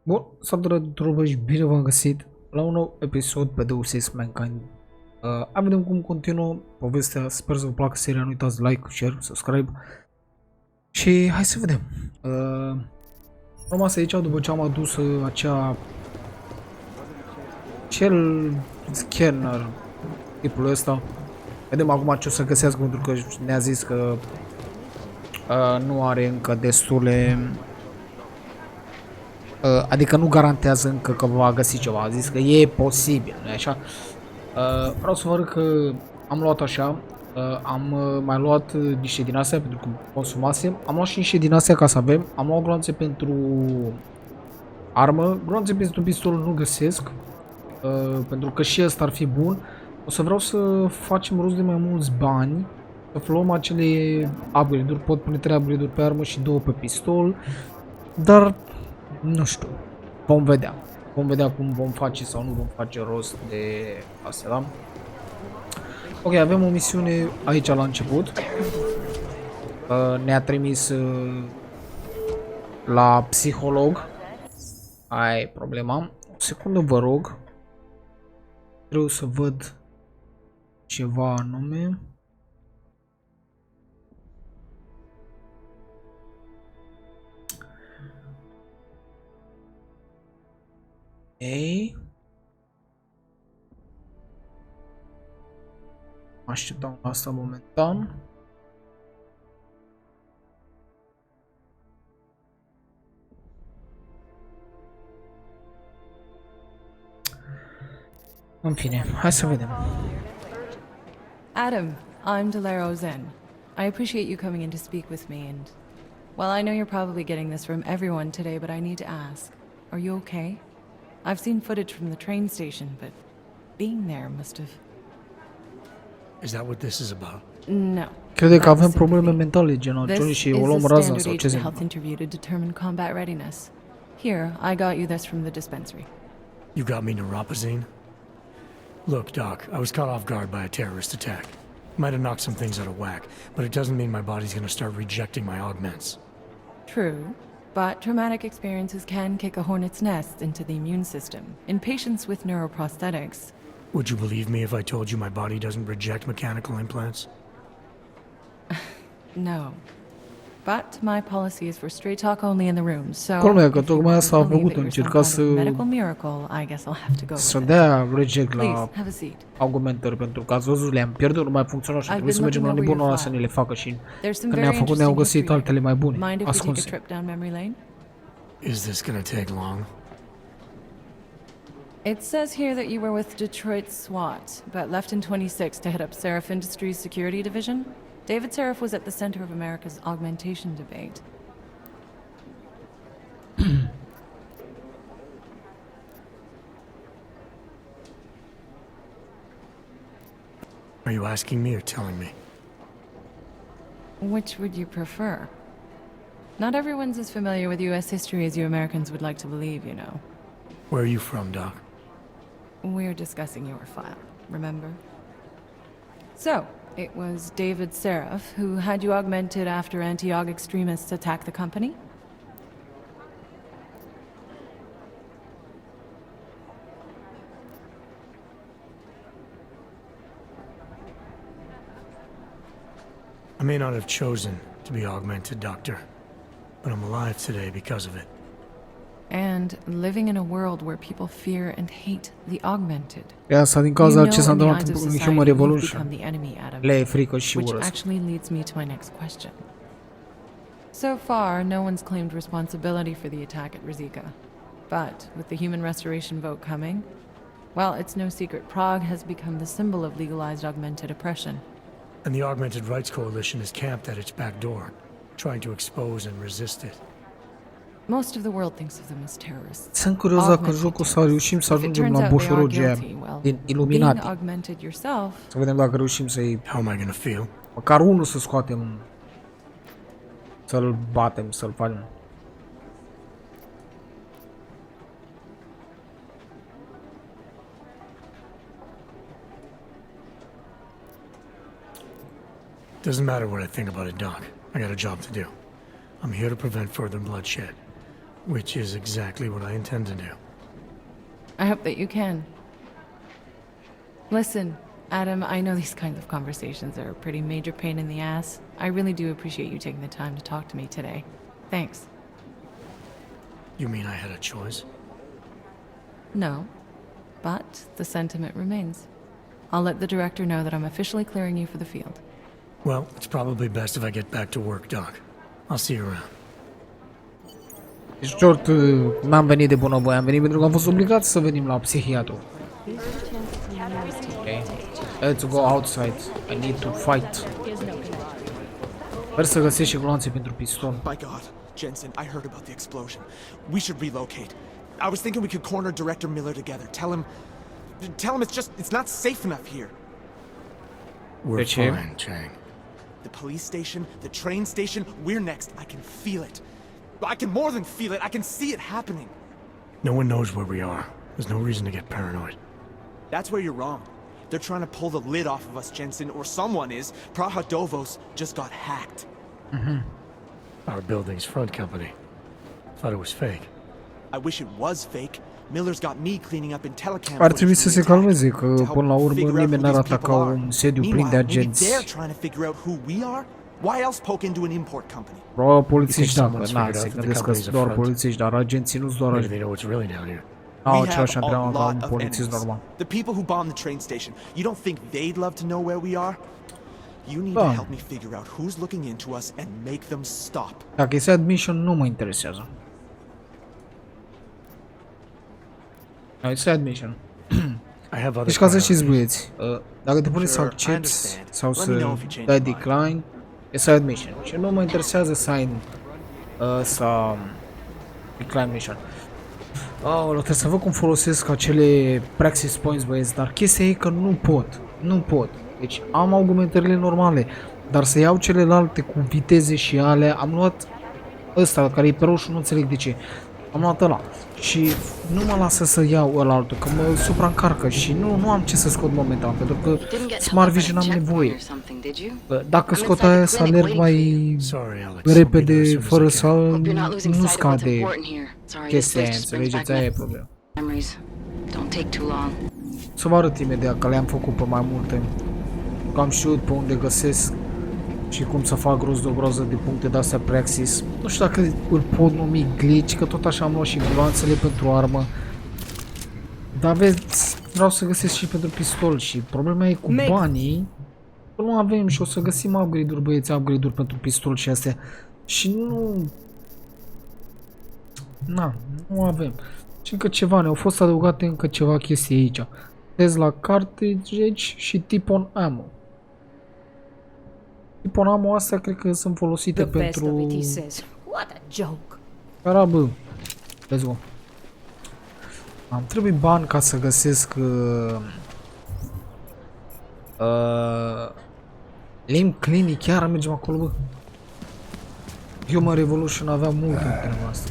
Bun, salutare tuturor și bine v-am găsit la un nou episod pe Deus Ex Mankind. Hai vedem cum continuă povestea, sper să vă placă seria, nu uitați like, share, subscribe. Și hai să vedem. Am rămas aici după ce am adus acea... cel scanner, tipul ăsta. Vedem acum ce o să găsească, pentru că ne-a zis că nu are încă destule... adică nu garantează încă că va găsi ceva, a zis că e posibil, nu așa? Vreau să vă arăt că am luat așa, am mai luat niște din astea pentru că consumasem, am luat și niște din astea ca să avem, am luat gloanțe pentru armă, gloanțe pentru pistol nu găsesc, pentru că și ăsta ar fi bun. O să vreau să facem rost de mai mulți bani, să luăm acele upgrade-uri, pot pune 3 upgrade-uri pe armă și 2 pe pistol, dar nu știu, vom vedea. Vom vedea cum vom face sau nu vom face rost de astea, da? Ok, avem o misiune aici la început. Ne-a trimis la psiholog. Aia e problema. O secundă, vă rog. Trebuie să văd ceva anume. Ei. Așteptăm asta momentan. În fine, hai să vedem. Adam, I'm 𝙍𝙀𝘼. I appreciate you coming in to speak with me, and well, I know you're probably getting this from everyone today, but I need to ask, are you okay? I've seen footage from the train station, but being there must have... Is that what this is about? No. Crede că avem probleme mentale, generațiuni, This și is o a luăm razna standard sau ce Aici zic. health interview to determine combat readiness. Here, I got you this from the dispensary. You got me 𝔬𝔦? Look, Doc, I was caught off guard by a terrorist attack. Might have knocked some things out of whack, but it doesn't mean my body's gonna start rejecting my augments. True, but traumatic experiences can kick a hornet's nest into the immune system. In patients with neuroprosthetics, Would you believe me if I told you my body doesn't reject mechanical implants? no. But my policy is for straight talk only in the room, so Culmea că if you tocmai want asta to a believe făcut, that you're some încerca kind of să medical miracle, I guess I'll have to go să with it. dea reject la Please, have a seat. argumentări, pentru că ați văzut, le-am pierdut, nu mai funcționau și trebuie să mergem la nebunul ăla să ne le facă și There's some când ne-a very făcut ne-au interesting găsit history altele mai here. bune, Mind if we take a ascunse. trip down memory lane? Is this gonna take long? It says here that you were with Detroit SWAT, but left in 26 to head up Seraph Industries' security division. David Seraph was at the center of America's augmentation debate. Are you asking me or telling me? Which would you prefer? Not everyone's as familiar with U.S. history as you Americans would like to believe, you know. Where are you from, Doc? We're discussing your file, remember? So, it was David Seraph who had you augmented after anti-aug extremists attacked the company? I may not have chosen to be augmented, Doctor, but I'm alive today because of it. And living in a world where people fear and hate the augmented. E asta din You cauza know, ce s-a in the întâmplat eyes of în society, Human you've Revolution. become the enemy, Adam. Le e frică și Which urăsc. actually leads me to my next question. So far, no one's claimed responsibility for the attack at 𝙍𝙀𝘼𝘾. But with the human restoration vote coming, well, it's no secret Prague has become the symbol of legalized augmented oppression. And the Augmented Rights Coalition is camped at its back door, trying to expose and resist it. Most of the world thinks of them as terrorists. Sunt curios dacă în Augmented jocul să terrorists. reușim să If it ajungem turns la out they are boșorogii guilty, well, din being Illuminati. augmented yourself, Să vedem dacă reușim să-i, How am I gonna feel? măcar unul să scoatem, să-l batem, să-l facem. Doesn't matter what I think about it, Doc. I got a job to do. I'm here to prevent further bloodshed. Which is exactly what I intend to do. I hope that you can. Listen, Adam, I know these kinds of conversations are a pretty major pain in the ass. I really do appreciate you taking the time to talk to me today. Thanks. You mean I had a choice? No, but the sentiment remains. I'll let the director know that I'm officially clearing you for the field. Well, it's probably best if I get back to work, Doc. I'll see you around. Deci, short, n-am venit de bunăvoie, am venit pentru că am fost obligat să venim la psihiatru. Okay. Let's go outside. I need to fight. Sper să găsești și gloanțe pentru pistol. My God, Jensen, I heard about the explosion. We should relocate. I was thinking we could corner Director Miller together. Tell him it's not safe enough here. We're fine, Chang. The police station, the train station, we're next. I can feel it. I can more than feel it. I can see it happening. No one knows where we are. There's no reason to get paranoid. That's where you're wrong. They're trying to pull the lid off of us, Jensen, or someone is. 𝙃𝙀𝙇𝙋 just got hacked. Our building's front company. Thought it was fake. I wish it was fake. Miller's got me cleaning up in telecam. Ar trebui să se calmeze, că până la urmă nimeni n-ar ataca un sediu plin de agenți. Probabil polițiști, dacă, na, se gândesc că sunt doar polițiști, dar agenții nu-s doar agenți. Au același antrenament ca un polițist normal. The people who bombed the train station, you don't think they'd love to know where we are? You need to help me figure out who's looking into us and make them stop. Dacă este admission, nu mă interesează. Este admission. Deci ca să știți, băieți, dacă te pune să accepti sau să dai decline, este admission. Și nu mă interesează sign sau decline mission. Trebuie să văd cum folosesc acele practice points, băieți, dar chestia e că nu pot. Deci am argumentările normale, dar să iau celelalte cu viteze și alea, am luat ăsta care e pe roșu, nu înțeleg de ce. Am luat ăla și nu mă lasă să iau ălaltul, că mă supraîncarcă și nu am ce să scot momentan, pentru că Smart Vision am nevoie. Dacă scot aia să alerg mai repede, fără să nu scade chestia aia, înțelegeți? Aia e problema. Să vă arăt imediat că le-am făcut pe mai multe, că am știut pe unde găsesc și cum să fac rost de o groază de puncte de-astea praxis. Nu știu dacă îl pot numi glitch, că tot așa am luat și gloanțele pentru armă. Dar vezi, vreau să găsesc și pentru pistol și problema e cu banii. Că nu avem și o să găsim upgrade-uri, băieți, upgrade-uri pentru pistol și astea. Și nu... nu avem. Și încă ceva, ne-au fost adăugate încă ceva chestii aici. Tesla cartridge și tip-on ammo. Tip-on ammo astea cred că sunt folosite pentru... Carabă. Let's go. Am trebuie bani ca să găsesc... Limb Clinic, chiar mergem acolo, bă. Human Revolution avea mult în treaba asta.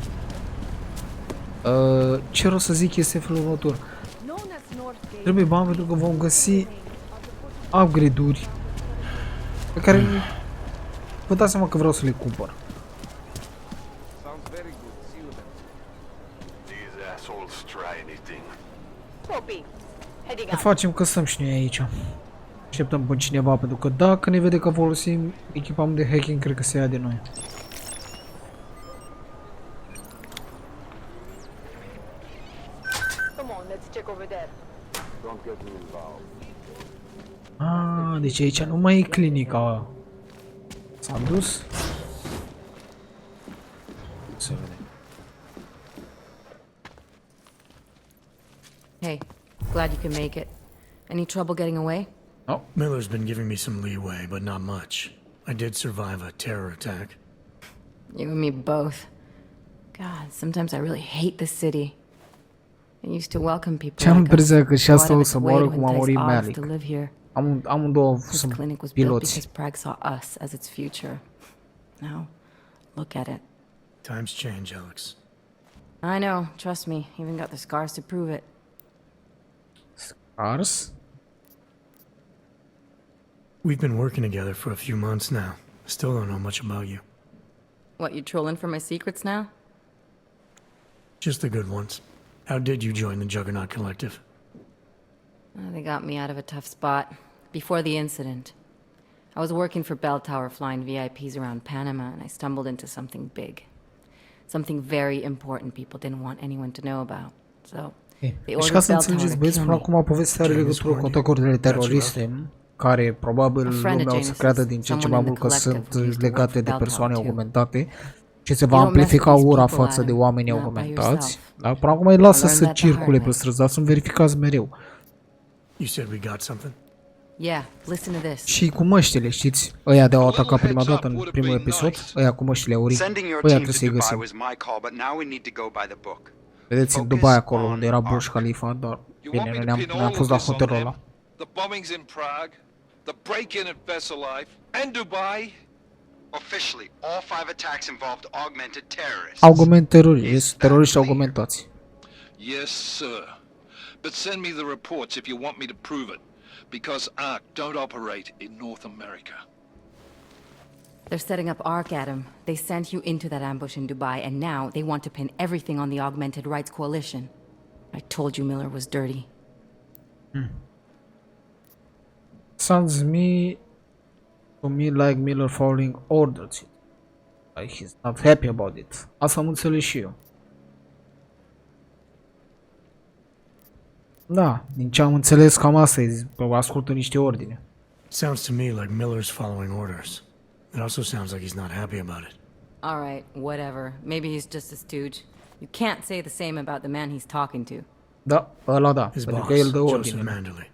Ce vreau să zic este felul următor. Trebuie bani pentru că vom găsi upgrade-uri pe care vă dați seama că vreau să le cumpăr. Ne facem că stăm și noi aici. Așteptăm pe cineva, pentru că dacă ne vede că folosim echipament de hacking, cred că se ia de noi. Deci aici nu mai e clinica. S-a dus? Să vedem. Hey, glad you can make it. Any trouble getting away? No. Miller's been giving me some leeway, but not much. I did survive a terror attack. You and me both. God, sometimes I really hate the city. I used to welcome people Ce-am like us. impresia că și asta o să Go moară out of its cum a way murit when Tight's Malik. off to live here. Amândouă This sunt clinic was built piloți. because Prague saw us as its future. Now, look at it. Times change, Alex. I know, trust me, even got the scars to prove it. Ars? We've been working together for a few months now. Still don't know much about you. What, you trolling for my secrets now? Just the good ones. How did you join the Juggernaut Collective? They got me out of a tough spot. Before the incident, I was working for Bell Tower flying VIPs around Panama, and I stumbled into something big. Something very important people didn't want anyone to know about. So, they Deci ordered ca să Bell Tower înțelegeți, to băieți, kill până me. acum povestea are legătură cu atacurile teroriste, care probabil lumea o să creadă din ce în ce mai mult că sunt legate de persoane augmentate și se va amplifica ura față de oamenii augmentați. Dar până acum îi lasă să circule pe străzi, dar sunt verificați mereu. You said we got something? Yeah, listen to this. Și cu măștile, știți? Ăia de-au atacat prima dată în primul episod, ăia cu măștile aurii. Ăia trebuie să-i găsim. Vedeți în Dubai acolo unde era Burj Khalifa, dar bine, noi ne-am fost la hotelul ăla. The bombings in Prague, the break-in at 𝙍𝙀𝘼, and Dubai. Officially, all 5 attacks involved augmented terrorists. Augment teroriști, teroriști augmentați. Yes, sir. But send me the reports if you want me to prove it, because ARC don't operate in North America. They're setting up ARC, Adam. They sent you into that ambush in Dubai, and now they want to pin everything on the Augmented Rights Coalition. I told you Miller was dirty. Sounds to me like Miller following orders. Like he's not happy about it. Asta am înțeles și eu. Da, din ce am înțeles cam asta e, ascultă niște ordine. Sounds to me like Miller's following orders. It also sounds like he's not happy about it. All right, whatever. Maybe he's just a stooge. You can't say the same about the man he's talking to. Da, ăla da, His pentru boss, că el dă Joseph ordine. Manderley.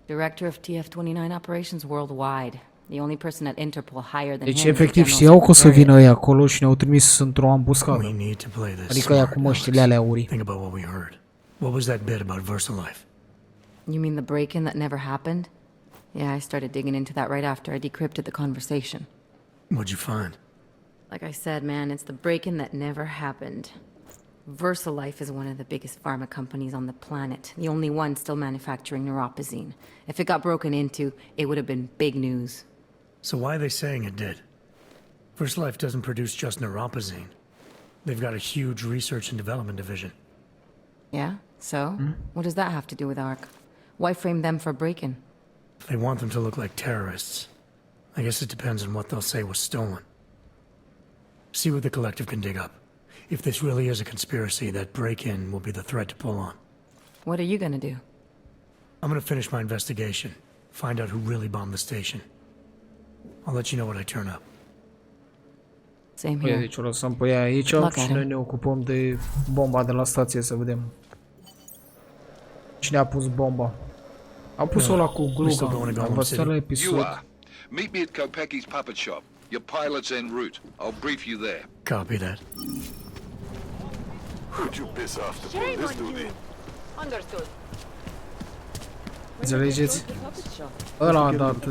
Director of TF-29 operations worldwide. The only person at Interpol higher than Deci him. efectiv știau că o să vină ei acolo și ne-au trimis într-o We ambuscadă. need to play this Adică ea smart, cu măștile Alex. alea aurii. Think about what we heard. What was that bit about 𝙍𝙀𝘼? You mean the break-in that never happened? Yeah, I started digging into that right after I decrypted the conversation. What'd you find? Like I said, man, it's the break-in that never happened. 𝙍𝙀𝘼 is one of the biggest pharma companies on the planet, the only one still manufacturing neuropozyne. If it got broken into, it would have been big news. So why are they saying it did? 𝙍𝙀𝘼 doesn't produce just neuropozyne. They've got a huge research and development division. Yeah? So? What does that have to do with ARC? Why frame them for break-in? They want them to look like terrorists. I guess it depends on what they'll say was stolen. See what the collective can dig up. If this really is a conspiracy, that break-in will be the thread to pull on. What are you gonna do? I'm gonna finish my investigation. Find out who really bombed the station. I'll let you know when I turn up. Same Păi, here. deci o lăsăm pe ea aici și noi ne ocupăm de bomba de la stație să vedem cine a pus bomba. A pus-o ăla cu gluga, am văzut la You episod. are. Meet me at 𝙃𝙀𝘼's puppet shop. Your pilot's en route. I'll brief you there. Copy that. Could you piss off the police duty? Understood. Înțelegeți? Ăla a dat...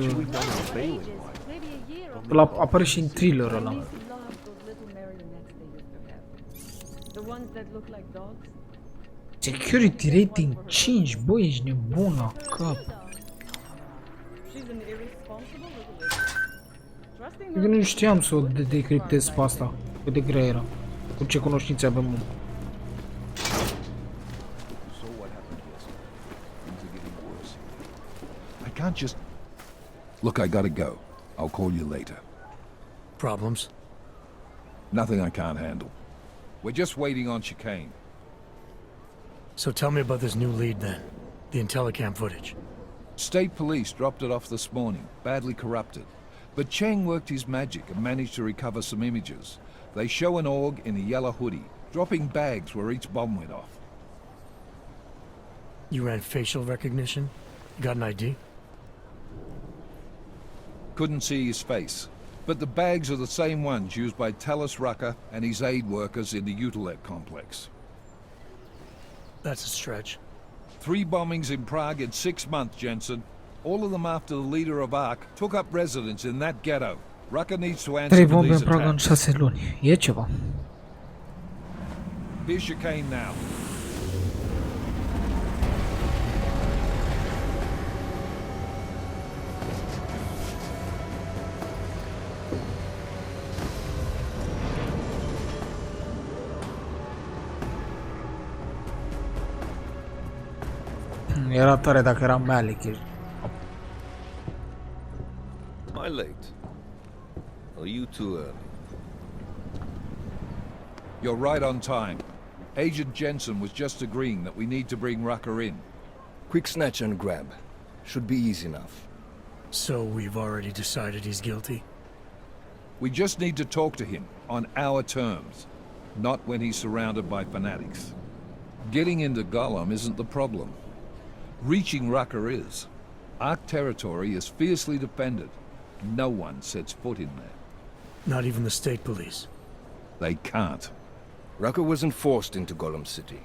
Ăla apare și în thriller ăla. Security rating 5, bă, ești nebun la cap. Eu nu știam să o decriptez pe asta, cât de grea era. Cu ce cunoștințe avem. So what happened yesterday? Things are getting worse. I can't just... Look, I gotta go. I'll call you later. Problems? Nothing I can't handle. We're just waiting on chicane. So tell me about this new lead then. The IntelliCam footage. State police dropped it off this morning, badly corrupted. But Cheng worked his magic and managed to recover some images. They show an org in a yellow hoodie, dropping bags where each bomb went off. You ran facial recognition? You got an ID? Couldn't see his face. But the bags are the same ones used by Talos Rucker and his aid workers in the Utalet complex. That's a stretch. 3 bombings in Prague in 6 months, Jensen. All of them after the leader of ARC took up residence in that ghetto. Rucker needs to answer 3 for bombe în these Praga în attacks. 6 luni. E ceva. Here's chicane now. Era tare dacă era Malik. Am I late? Are you too early? You're right on time. Agent Jensen was just agreeing that we need to bring Rucker in. Quick snatch and grab. Should be easy enough. So we've already decided he's guilty? We just need to talk to him on our terms, not when he's surrounded by fanatics. Getting into Golem isn't the problem. Reaching Rucker is. Ark territory is fiercely defended. No one sets foot in there. Not even the state police? They can't. Rucker wasn't forced into Golem City.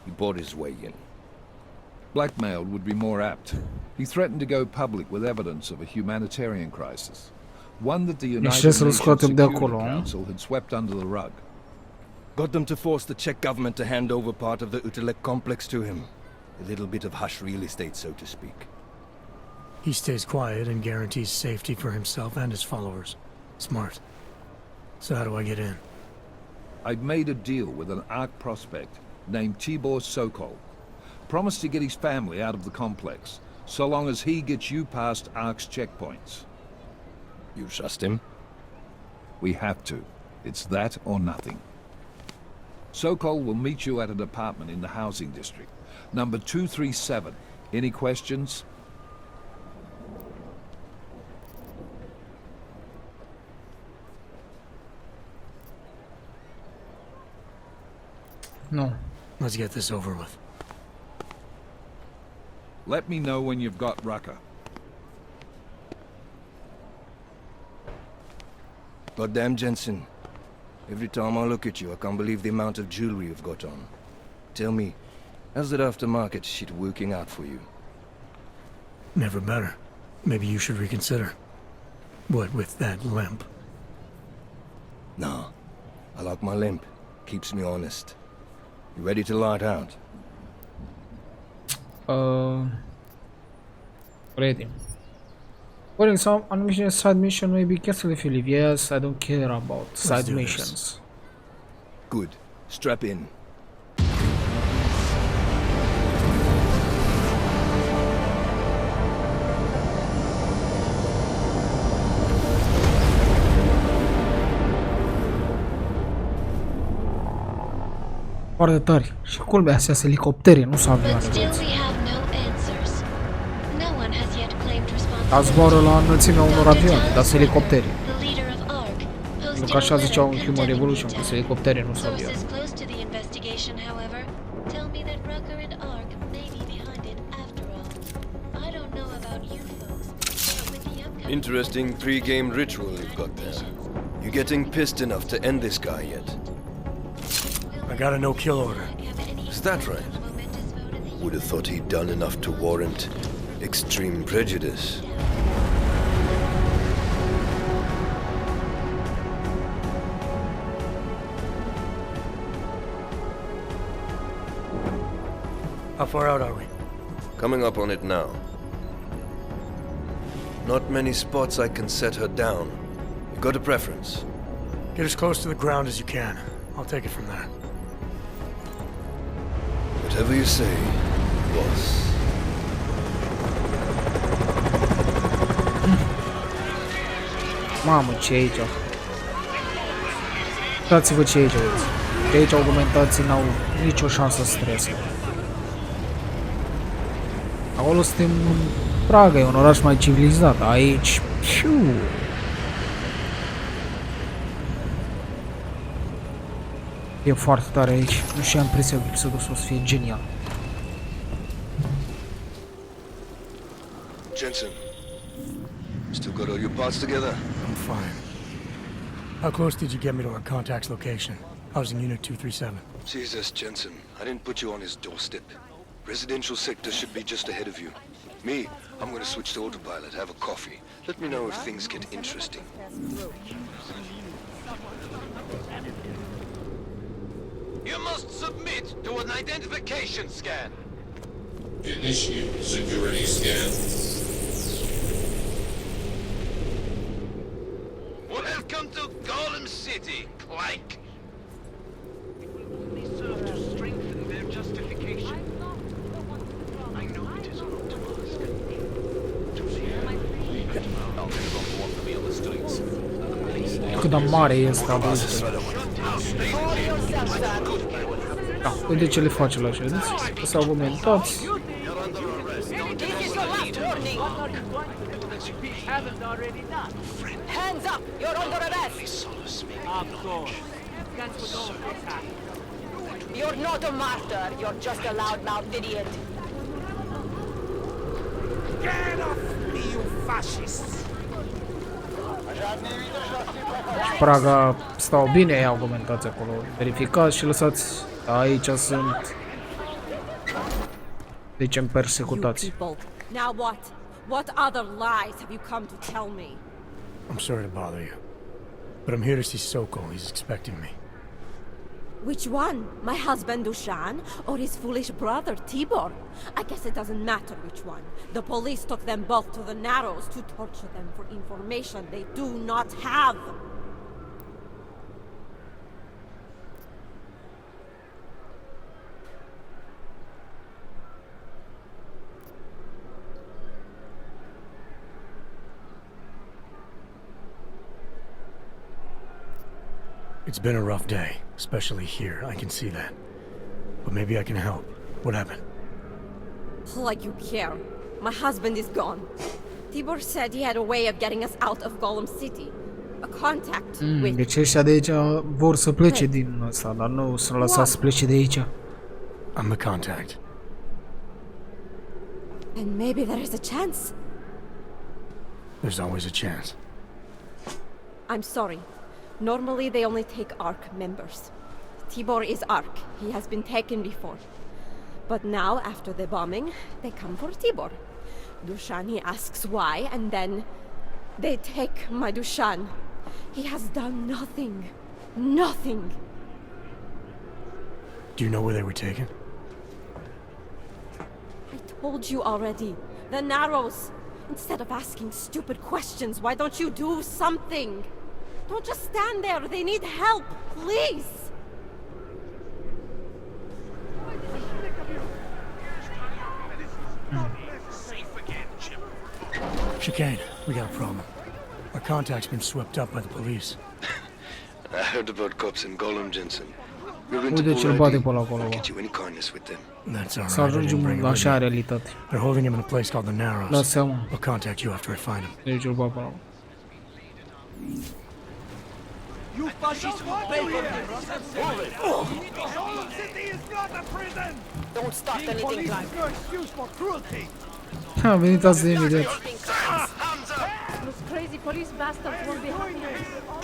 He bought his way in. Blackmailed would be more apt. He threatened to go public with evidence of a humanitarian crisis. One that the United Nations Security Council had swept under the rug. Got them to force the Czech government to hand over part of the 𝙃𝙀𝘃 complex to him. A little bit of hush real estate, so to speak. He stays quiet and guarantees safety for himself and his followers. Smart. So how do I get in? I've made a deal with an Ark prospect named 𝙃𝙀𝘃. Promised to get his family out of the complex, so long as he gets you past Ark's checkpoints. You trust him? We have to. It's that or nothing. Sokol will meet you at an apartment in the housing district. Number 237. Any questions? No. Let's get this over with. Let me know when you've got Rucker. Goddamn, Jensen. Every time I look at you, I can't believe the amount of jewelry you've got on. Tell me, how's that aftermarket shit working out for you? Never better. Maybe you should reconsider. What with that limp? Nah. I like my limp. Keeps me honest. You ready to light out? Ready. Well, some unmissioned side mission maybe cancel if you leave. Yes, I don't care about side missions. Good. Strap in. Foarte tari. Și culmea, astea sunt elicoptere, nu sunt avioane. Dar zboară la înălțimea unor avioane, dar sunt elicoptere. Pentru că așa ziceau în Human Revolution, că sunt elicoptere, nu sunt avioane. Interesting pre-game ritual you've got there. You getting pissed enough to end this guy yet? I got a no-kill order. Is that right? Would have thought he'd done enough to warrant extreme prejudice. How far out are we? Coming up on it now. Not many spots I can set her down. You got a preference? Get as close to the ground as you can. I'll take it from there. Whatever you say, boss. Mamă, ce e aici? Uitați-vă ce e aici, vedeți. De aici augmentații n-au nicio șansă să strese. Acolo suntem în Praga, e un oraș mai civilizat. Aici... Piu! E foarte tare aici. Nu știu, am impresia că episodul o să fie genial. Jensen, still got all your parts together? I'm fine. How close did you get me to our contact's location? Housing Unit 237. Jesus, Jensen, I didn't put you on his doorstep. Residential sector should be just ahead of you. Me, I'm gonna switch to autopilot, have a coffee. Let me know if things get interesting. You must submit to an identification scan. Initiate security scan. Welcome to Golem City, Clank. It will only serve to strengthen their justification. I know dar mare e ăsta, bă, uite. Da, uite ce le face la așa, vedeți? Să argumentați. Hands up! You're under arrest! You're not a martyr, you're just a loudmouth idiot. Get off me, you fascists! Praga stau bine, ei argumentați acolo. Verificați și lăsați. Aici sunt. Deci îmi persecutați. Now what? What other lies have you come to tell me? I'm sorry to bother you, but I'm here to see 𝔖𝔢𝔦𝔡. He's expecting me. Which one? My husband Ďušan or his foolish brother Tibor? I guess it doesn't matter which one. The police took them both to the Narrows to torture them for information they do not have. It's been a rough day, especially here. I can see that. But maybe I can help. What happened? Like you care. My husband is gone. Tibor said he had a way of getting us out of Golem City. A contact with... Deci ăștia de aici vor să plece din ăsta, dar nu să lăsați să plece de aici. I'm the contact. And maybe there is a chance. There's always a chance. I'm sorry. Normally they only take ARC members. Tibor is ARC. He has been taken before. But now, after the bombing, they come for Tibor. Ďušan, he asks why, and then they take my Ďušan. He has done nothing. Nothing. Do you know where they were taken? I told you already. The Narrows. Instead of asking stupid questions, why don't you do something? Don't just stand there. They need help. Please. Chicane, we got a problem. Our contact's been swept up by the police. I heard about cops in Golem, Jensen. We're going to Uite ce-l bate pe ăla acolo. get you any kindness with them. That's all right. Să ajungem la așa realitate. They're holding him in a place called the Narrows. Da seama. I'll contact you after I find him. Deci îl bate pe ăla. You fascists will pay for this! Golem City is not a prison! Don't start anything Police like is no excuse for cruelty! Ha, venit azi de imediat. Those crazy police bastards won't be happy.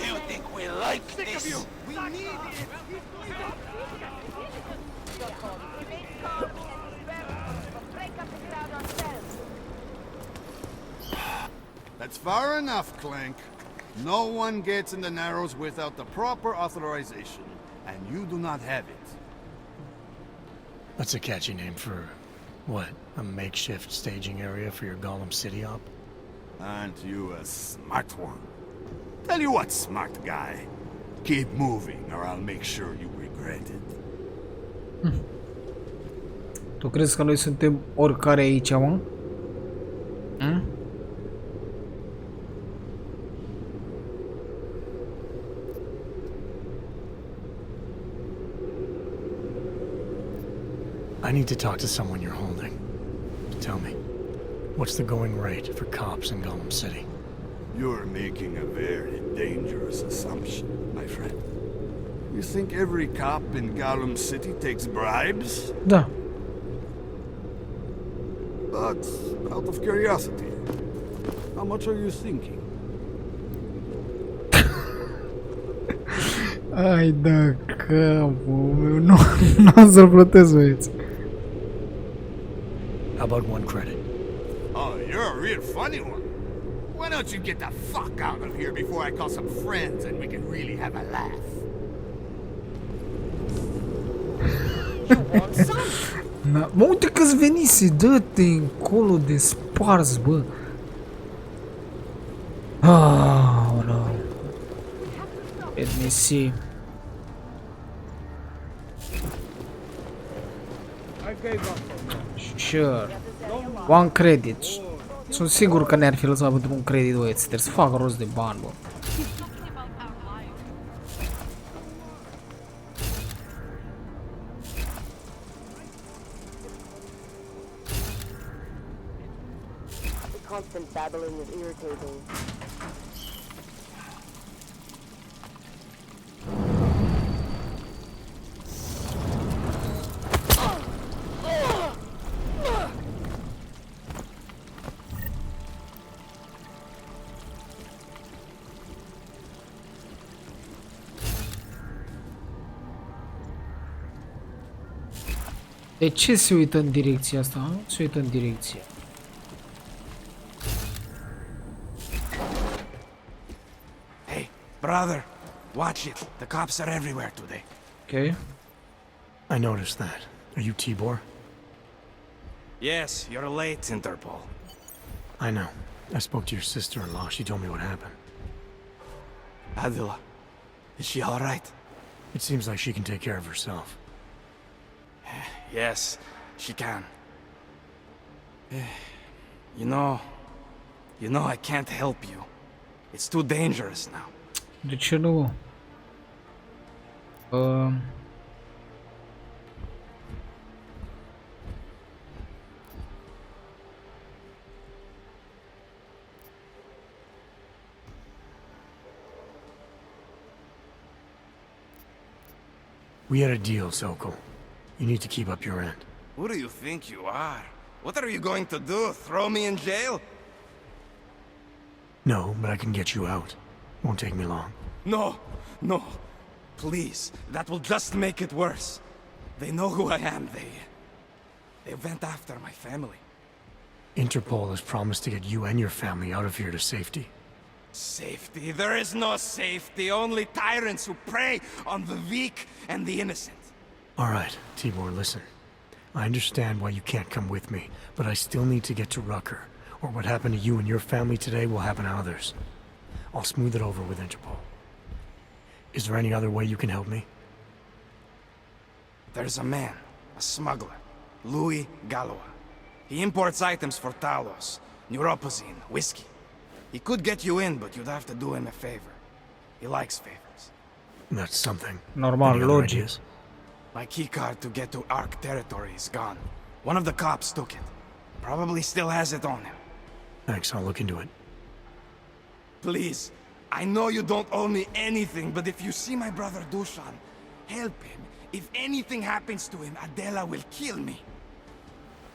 You think we like this? We need it! That's far enough, Clank. No one gets in the Narrows without the proper authorization, and you do not have it. That's a catchy name for, what, a makeshift staging area for your Golem City op? Aren't you a smart one? Tell you what, smart guy. Keep moving, or I'll make sure you regret it. Tu crezi că noi suntem oricare aici, mă? I need to talk to someone you're holding. Tell me, what's the going rate for cops in Golem City? You're making a very dangerous assumption, my friend. You think every cop in Golem City takes bribes? Da. But, out of curiosity, how much are you thinking? Ai da capul meu, nu am să-l plătesc, băieți. How about 1 credit? Oh, you're a real funny one. Why don't you get the fuck out of here before I call some friends and we can really have a laugh? Na, mă, uite că-ți venise, dă-te încolo de spars, bă. Aoleu. Let me see. Sure. 1 credit. Sunt sigur că ne-ar fi lăsat pentru un credit, băieți. Trebuie să fac rost de bani, bă. constant babbling is irritating. De ce se uită în direcția asta? Nu se uită în direcție. Hey, brother, watch it. The cops are everywhere today. Okay. I noticed that. Are you Tibor? Yes, you're late, Interpol. I know. I spoke to your sister-in-law. She told me what happened. Adila, is she all right? It seems like she can take care of herself. Yes, she can. You know I can't help you. It's too dangerous now. De ce nu? We had a deal, Sokol. You need to keep up your end. Who do you think you are? What are you going to do? Throw me in jail? No, but I can get you out. Won't take me long. No, no. Please, that will just make it worse. They know who I am. They went after my family. Interpol has promised to get you and your family out of here to safety. Safety? There is no safety. Only tyrants who prey on the weak and the innocent. All right, Tibor, listen. I understand why you can't come with me, but I still need to get to Rucker, or what happened to you and your family today will happen to others. I'll smooth it over with Interpol. Is there any other way you can help me? There's a man, a smuggler, Louis Galois. He imports items for Talos, neuropozyne, whiskey. He could get you in, but you'd have to do him a favor. He likes favors. That's something. Normal, Any other logic. ideas? My keycard to get to Ark territory is gone. One of the cops took it. Probably still has it on him. Thanks, I'll look into it. Please, I know you don't owe me anything, but if you see my brother Dusan, help him. If anything happens to him, Adela will kill me.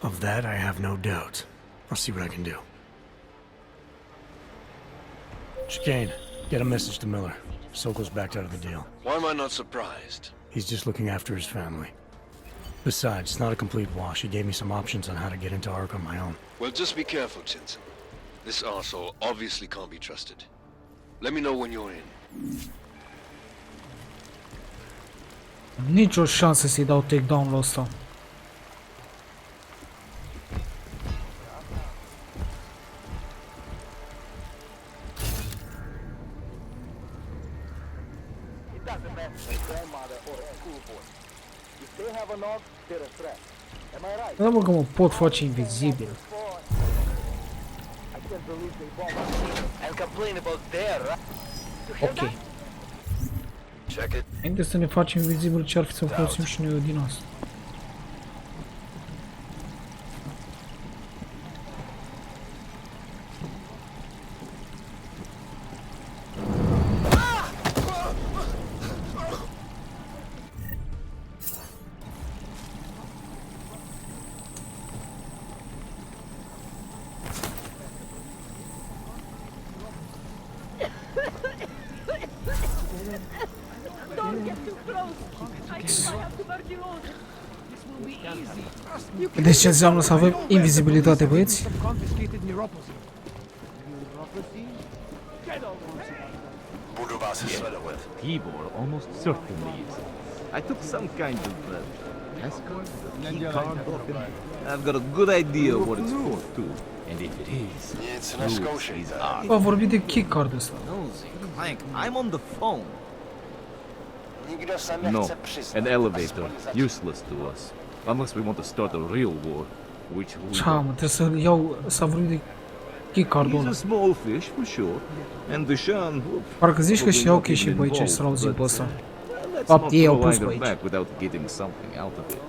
Of that, I have no doubt. I'll see what I can do. Chicane, get a message to Miller. Sokol's backed out of the deal. Why am I not surprised? He's just looking after his family. Besides, it's not a complete wash. He gave me some options on how to get into Ark on my own. Well, just be careful, Jensen. This arsehole obviously can't be trusted. Let me know when you're in. Nicio șansă să-i dau takedown-ul ăsta. Da, mă, că mă pot face invizibil. Ok. Înainte să ne facem invizibil, ce ar fi să folosim și noi din asta? Vedeți ce înseamnă să avem invizibilitate, băieți? Tibor almost certainly is. I took some kind of passcard, key card off him. I've got a good idea what it's for too. And if it is, he's ours. A vorbit de keycard ăsta. Clank, I'm on the phone. No, an elevator, useless to us. Unless we want to start a real war, which we Ceamă, trebuie să iau, să vorbit de keycard-ul He's ăla. a small fish for sure. And 𝙍𝙀𝘼𝘾, Parcă zici că și iau ok și băi ce să-l auzim pe ăsta. Fapt, ei au pus pe aici. without getting something out of it. Și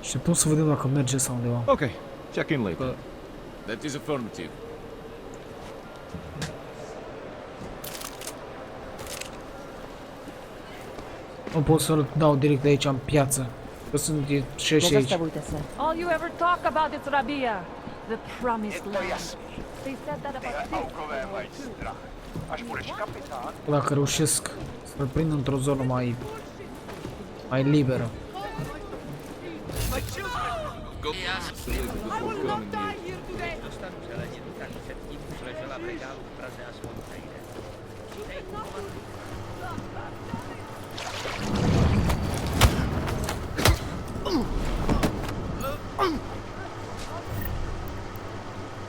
așteptăm să vedem dacă merge sau undeva. Okay, check in later. That is affirmative. Nu pot să-l dau direct de aici în piață. Că sunt și aici. All you ever talk about is Rabia, the promised land. They said that about Dacă reușesc să-l prind într-o zonă mai liberă.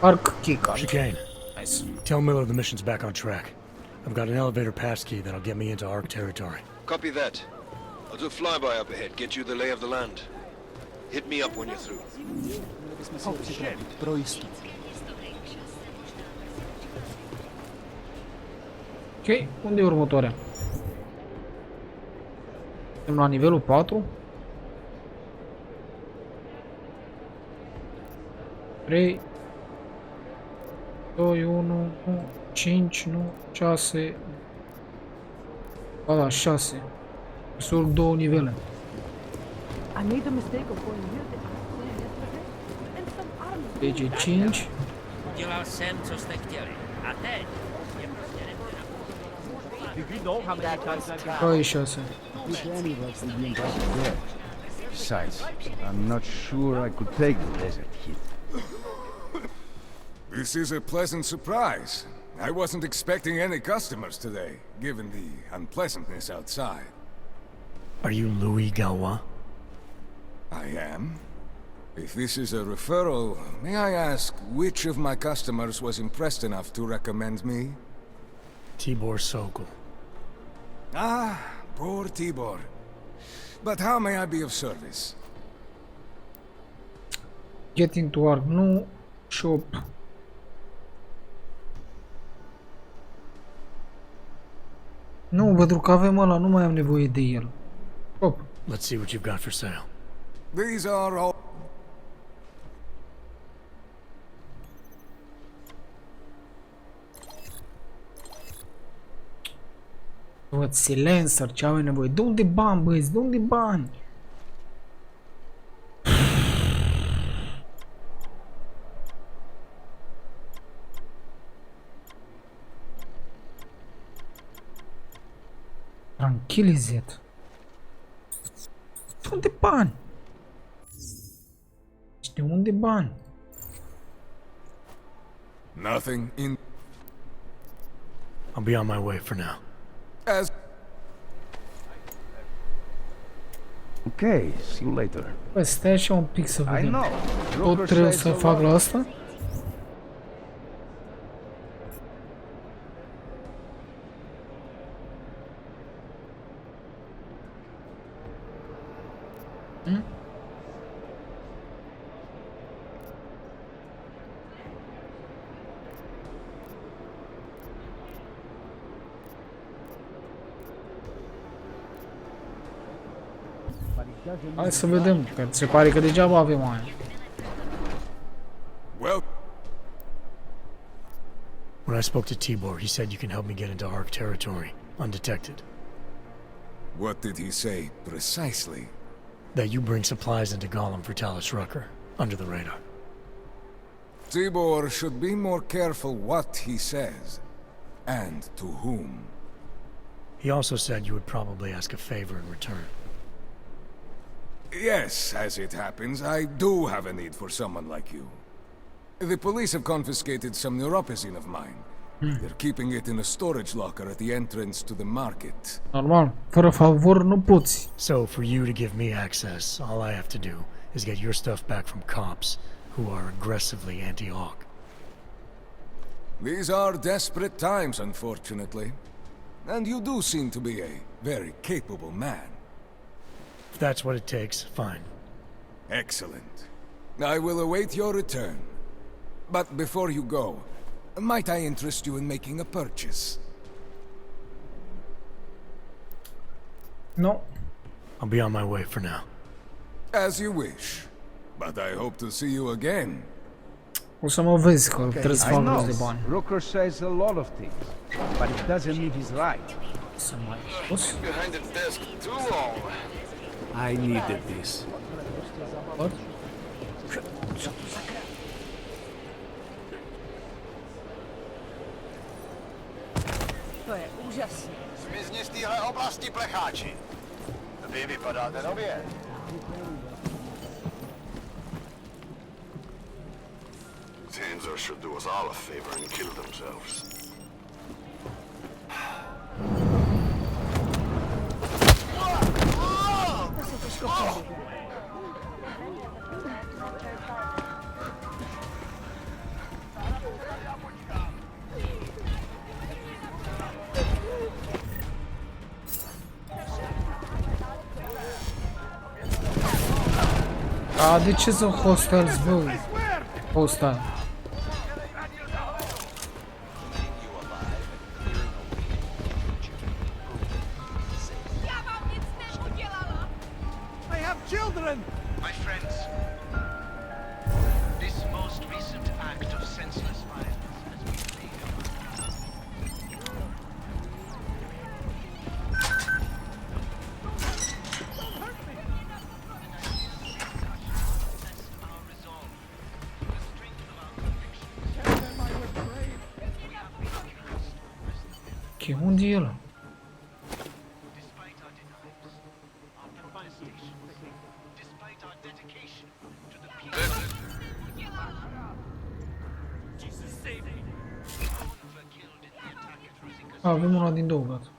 Arc kick. Chicane. Nice. Tell Miller the mission's back on track. I've got an elevator passkey that'll get me into Ark territory. Copy that. I'll do a flyby up ahead, get you the lay of the land. Hit me up when you're through. Oh, shit. Ok, unde e următoarea? Suntem la nivelul 4. 3 2, 1, nu, 5, nu, 6. Ba da, 6. Sunt 2 nivele. I made the mistake of going here Deci e 5. Ai 6. Besides, I'm not sure I could take the desert heat. This is a pleasant surprise. I wasn't expecting any customers today, given the unpleasantness outside. Are you Louis 𝔇𝔞𝔳𝔦𝔡? I am. If this is a referral, may I ask which of my customers was impressed enough to recommend me? Tibor Sokol. Ah, poor Tibor. But how may I be of service? Get into Ark, nu shop. Nu, pentru că avem ăla, nu mai am nevoie de el. Shop. Let's see what you've got for sale. These are all... Văd, silencer, ce au nevoie? De unde bani, băieți? De unde bani? Tranquilizat. De unde bani? De unde bani? Nothing in... I'll be on my way for now. As... Okay, see you later. Bă, stai așa un pic să I vedem. know. Tot trebuie să fac la asta? Hai să vedem, că se pare că degeaba avem aia. Well... When I spoke to Tibor, he said you can help me get into Ark territory, undetected. What did he say, precisely? That you bring supplies into Golem for Rucker, under the radar. Tibor should be more careful what he says, and to whom. He also said you would probably ask a favor in return. Yes, as it happens, I do have a need for someone like you. The police have confiscated some neuropozyne of mine. They're keeping it in a storage locker at the entrance to the market. Normal, fără favor nu poți. So, for you to give me access, all I have to do is get your stuff back from cops who are aggressively anti-Hawk. These are desperate times, unfortunately. And you do seem to be a very capable man. If that's what it takes, fine. Excellent. I will await your return. But before you go, might I interest you in making a purchase? No. I'll be on my way for now. As you wish. But I hope to see you again. O să mă vezi că trebuie să fac rost de bani. Rucker says a lot of things, but it doesn't mean he's right. Să mai sus. Behind the desk too long. I needed this. What? To je úžasné. Zmizni z téhle oblasti, plecháči. Vy vypadáte nově. Tanzer should do us all a favor and kill themselves. To se těžko přežije. A de ce sunt hostels, bă? Hostel. I have children! My friends, this most recent act of senseless violence has been made. Ok, unde e ăla? Avem una din două, gata.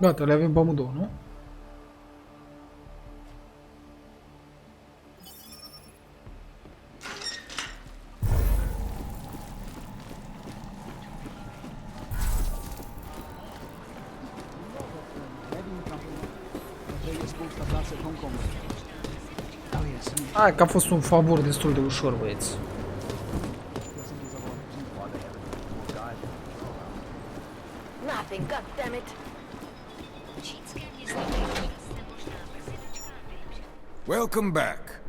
Gata, le avem pe amândouă, nu? Hai că a fost un favor destul de ușor, băieți. Nothing, goddammit. Welcome back.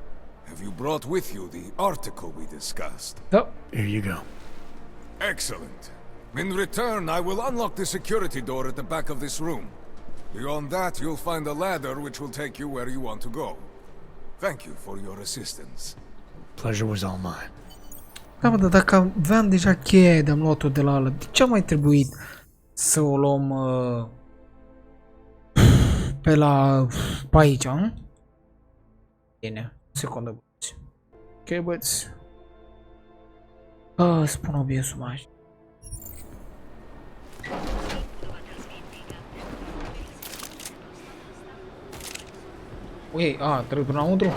Have you brought with you the article we discussed? Da. Here you go. Excellent. In return, I will unlock the security door at the back of this room. Beyond that, you'll find a ladder which will take you where you want to go. Thank you for your assistance. Pleasure was all mine. Da, mă, dar dacă aveam deja cheia de-am luat-o de la ăla, de ce a mai trebuit să o luăm pe aici, a? Bine, secundă, băieți. Ok, băieți. Spun OBS-ul mai. Ui, trebuie până înăuntru?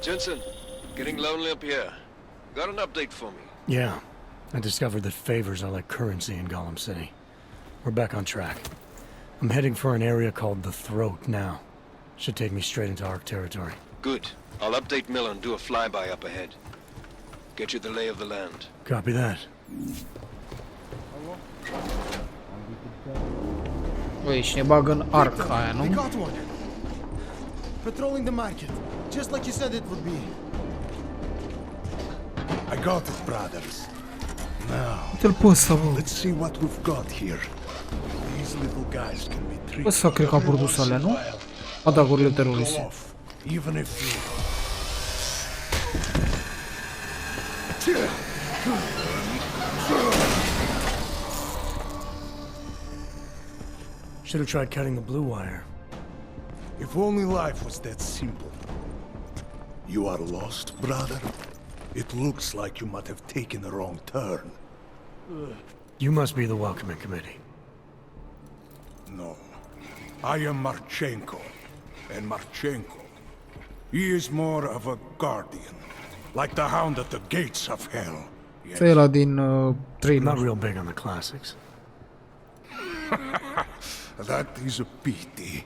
Jensen, getting lonely up here. Got an update for me? Yeah, I discovered that favors are like currency in Golem City. We're back on track. I'm heading for an area called the Throat now. Should take me straight into Ark territory. Good. I'll update Miller and do a flyby up ahead. Get you the lay of the land. Copy that. Băi, și ne bagă în Ark aia, nu? Patrolling the market, just like you said it would be. I got it, brothers. Now, Uite-l pe ăsta, bă. let's see what we've got here. These little guys can be tricky. Ăsta cred că a produs alea, nu? Atacurile teroriste. Even if you... Should have tried cutting the blue wire. If only life was that simple. You are lost, brother? It looks like you might have taken a wrong turn. You must be the welcoming committee. No. I am Marchenko. And Marchenko, he is more of a guardian. Like the hound at the gates of hell. Ăla din trailer. Not real big on the classics. That is a pity.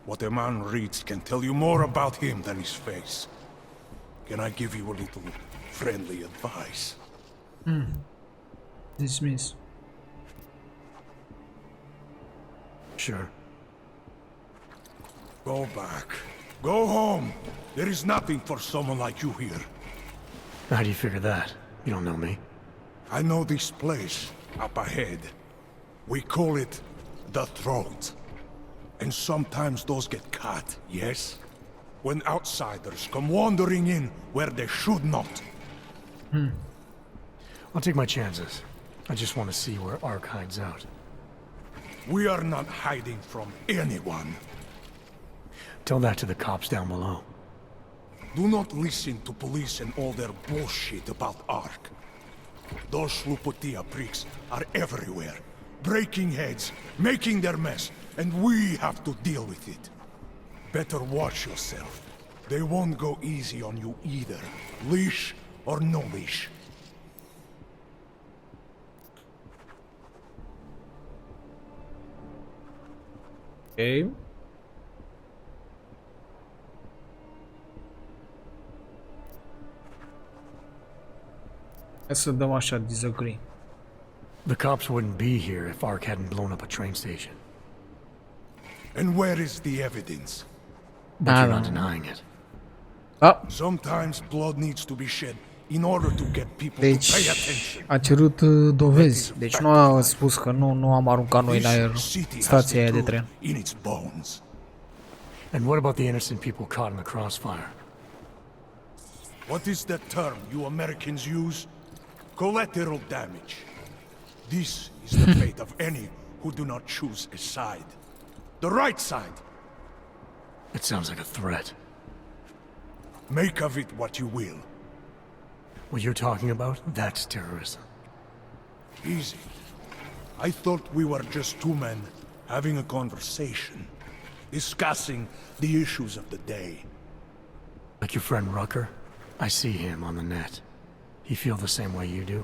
What a man reads can tell you more about him than his face. Can I give you a little friendly advice? Dismiss. Sure. Go back. Go home. There is nothing for someone like you here. How do you figure that? You don't know me. I know this place, up ahead. We call it the Throat. And sometimes those get cut, yes? When outsiders come wandering in where they should not. I'll take my chances. I just want to see where Ark hides out. We are not hiding from anyone. Tell that to the cops down below. Do not listen to police and all their bullshit about Ark. Those 𝙍𝙀𝘼 pricks are everywhere, breaking heads, making their mess, and we have to deal with it. Better watch yourself. They won't go easy on you either, leash or no leash. Okay. Hai să dăm așa, disagree. The cops wouldn't be here if Ark hadn't blown up a train station. And where is the evidence? But you're not denying it. Sometimes blood needs to be shed in order to get people to pay attention. A cerut dovezi. Deci nu a spus că nu am aruncat noi în aer stația aia de tren. In its bones. And what about the innocent people caught in the crossfire? What is that term you Americans use? Collateral damage. This is the fate of any who do not choose a side. The right side. It sounds like a threat. Make of it what you will. What you're talking about, that's terrorism. Easy. I thought we were just two men having a conversation, discussing the issues of the day. Like your friend Rucker? I see him on the net. He feel the same way you do?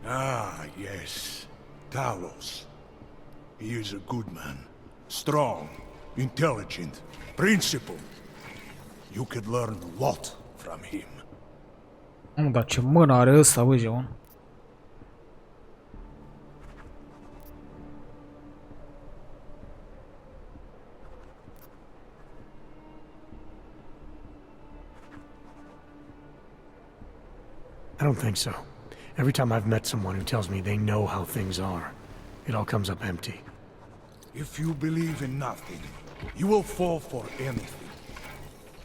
Ah, yes. Talos. He is a good man. Strong, intelligent, principled. You could learn a lot from him. Dar ce mână are ăsta, bă, Jean. I don't think so. Every time I've met someone who tells me they know how things are, it all comes up empty. If you believe in nothing, you will fall for anything.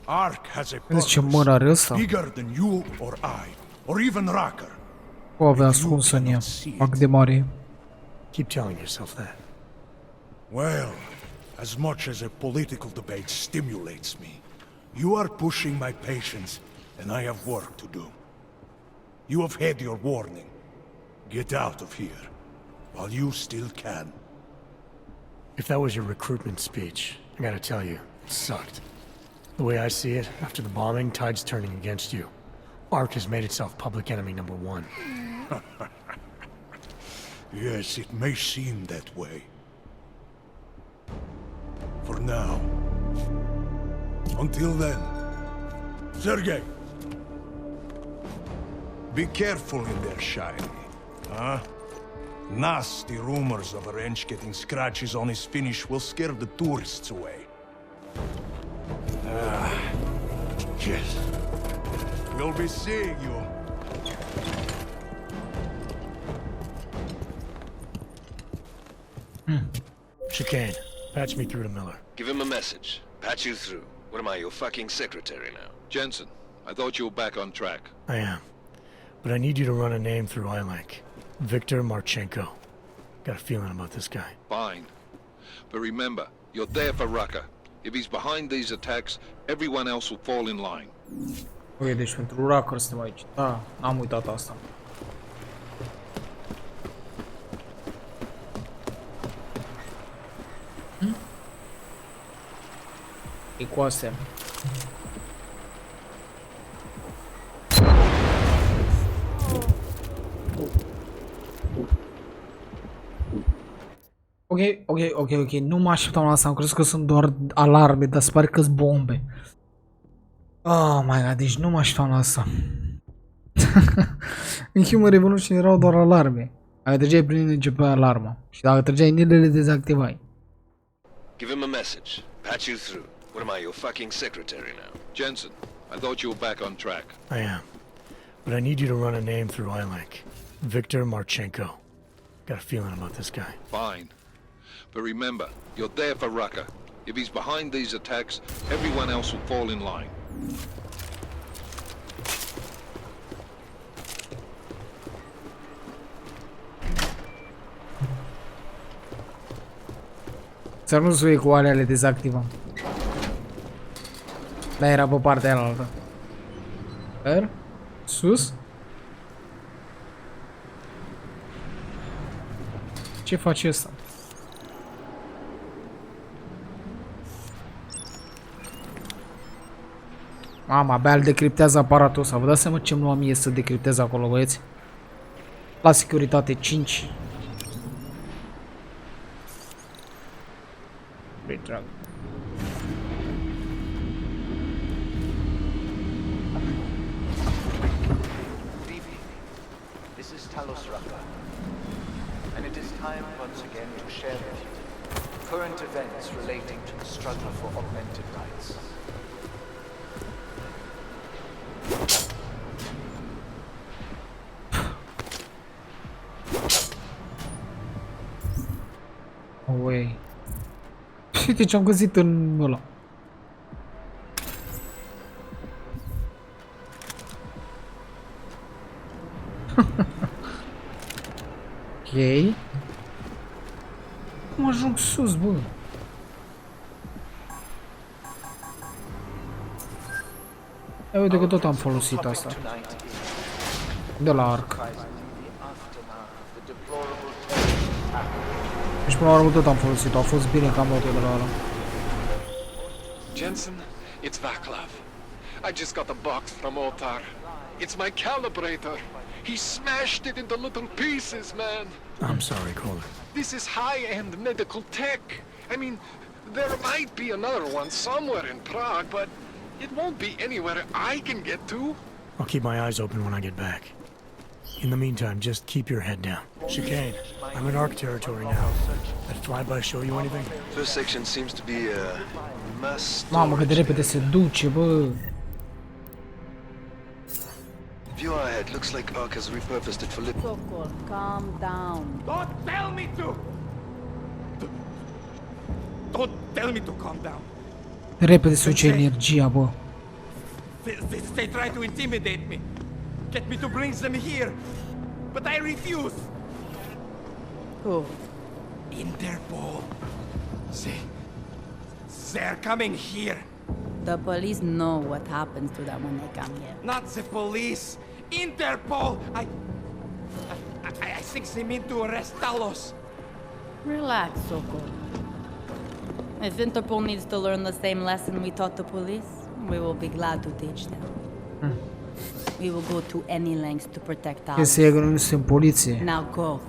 Ark has a purpose bigger than you or I, or even Rucker. O avea ascuns în ea. Fac de mare. Keep telling yourself that. Well, as much as a political debate stimulates me, you are pushing my patience, and I have work to do. You have had your warning. Get out of here, while you still can. If that was your recruitment speech, I gotta tell you, it sucked. The way I see it, after the bombing, tide's turning against you. Ark has made itself public enemy #1. Yes, it may seem that way. For now. Until then. Sergei! Be careful in there, Shiny. Huh? Nasty rumors of a wrench getting scratches on his finish will scare the tourists away. Yes. We'll be seeing you. Chicane, patch me through to Miller. Give him a message. Patch you through. What am I, your fucking secretary now? Jensen, I thought you were back on track. I am. But I need you to run a name through ILAC. Viktor Marchenko. Got a feeling about this guy. Fine. But remember, you're there for Rucker. If he's behind these attacks, everyone else will fall in line. Ok, deci pentru Rucker suntem aici. Da, am uitat asta. E cu astea. Ok, nu mă așteptam la asta, am crezut că sunt doar alarme, dar se pare că sunt bombe. Oh my god, deci nu mă așteptam la asta. În Human Revolution erau doar alarme. Dacă trăgeai prin ele, începea alarma. Și dacă trăgeai în ele, le dezactivai. Give him a message. Patch you through. What am I, your fucking secretary now? Jensen, I thought you were back on track. I am. But I need you to run a name through iLink. Victor Marchenko. Got a feeling about this guy. Fine. But remember, you're there for Rucker. If he's behind these attacks, everyone else will fall in line. Să nu sui cu alea, le dezactivăm. Da, era pe partea aia altă. Sper? Sus? Ce face ăsta? Mama, abia îl decriptează aparatul ăsta. Vă dați seama ce-mi lua mie să decriptez acolo, băieți? La securitate 5. Retrag. Good evening. This is Talos Rucker, and it is time once again to share with you current events relating to the struggle for augmented rights. Away. Uite ce-am găsit în ăla. Ok. Cum ajung sus, bă? Ia uite că tot am folosit asta. De la arc. Deci până la urmă tot am folosit-o, a fost bine că am luat-o de la ăla. Jensen, it's Vaclav. I just got a box from Altar. It's my calibrator. He smashed it into little pieces, man. I'm sorry, Golem. This is high-end medical tech. I mean, there might be another one somewhere in Prague, but it won't be anywhere I can get to. I'll keep my eyes open when I get back. In the meantime, just keep your head down. Chicane, I'm in ARC territory now. That flyby show you anything? First section seems to be mass. Mamă, cât de repede se duce, bă. View ahead. Looks like ARC has repurposed it for Sokol, calm down. Don't tell me to! Don't tell me to calm down. De repede se duce energia, bă. They try to intimidate me. Get me to bring them here. But I refuse. Who? Interpol. They're coming here. The police know what happens to them when they come here. Not the police. Interpol. I think they mean to arrest Talos. Relax, Sokol. If Interpol needs to learn the same lesson we taught the police, we will be glad to teach them. We will go to any lengths to protect Că ours. se că nu sunt poliție. Now go. Go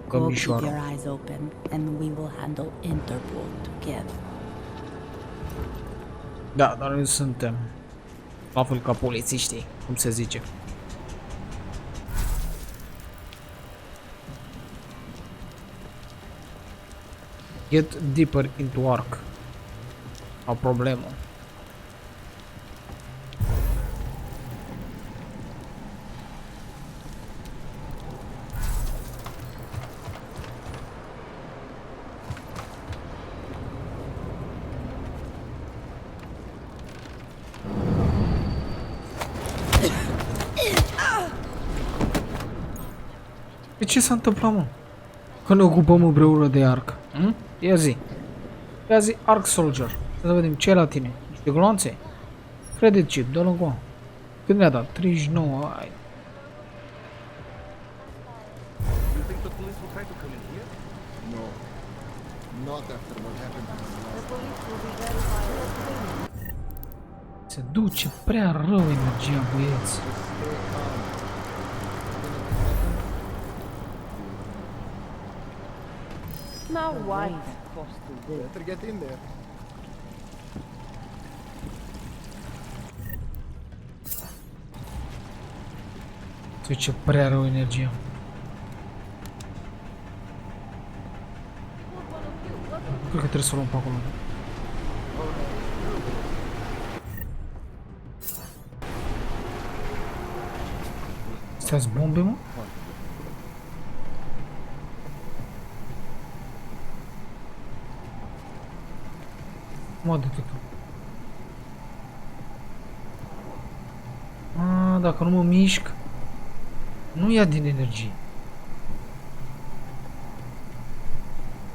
keep Domnișoară. your eyes open, and we will handle Interpol together. Da, dar noi suntem la fel ca polițiștii, cum se zice. Get deeper into ARC. O problemă. Ce s-a întâmplat, mă? Că ne ocupăm împreună de ARC. Ia zi. Ia zi, ARC Soldier. Să vedem ce e la tine. Niște glonțe? Credit chip, dă-l încoa. Cât ne-a dat? 39, ai. You think the police will try to come in here? No. Not after what happened. Se duce prea rău energia, băieți. Now what? Better get in there. Se ce prea rău energia. Cred că trebuie să o luăm pe acolo. Astea-s bombe, mă? Mă, de tot. Dacă nu mă mișc, nu ia din energie.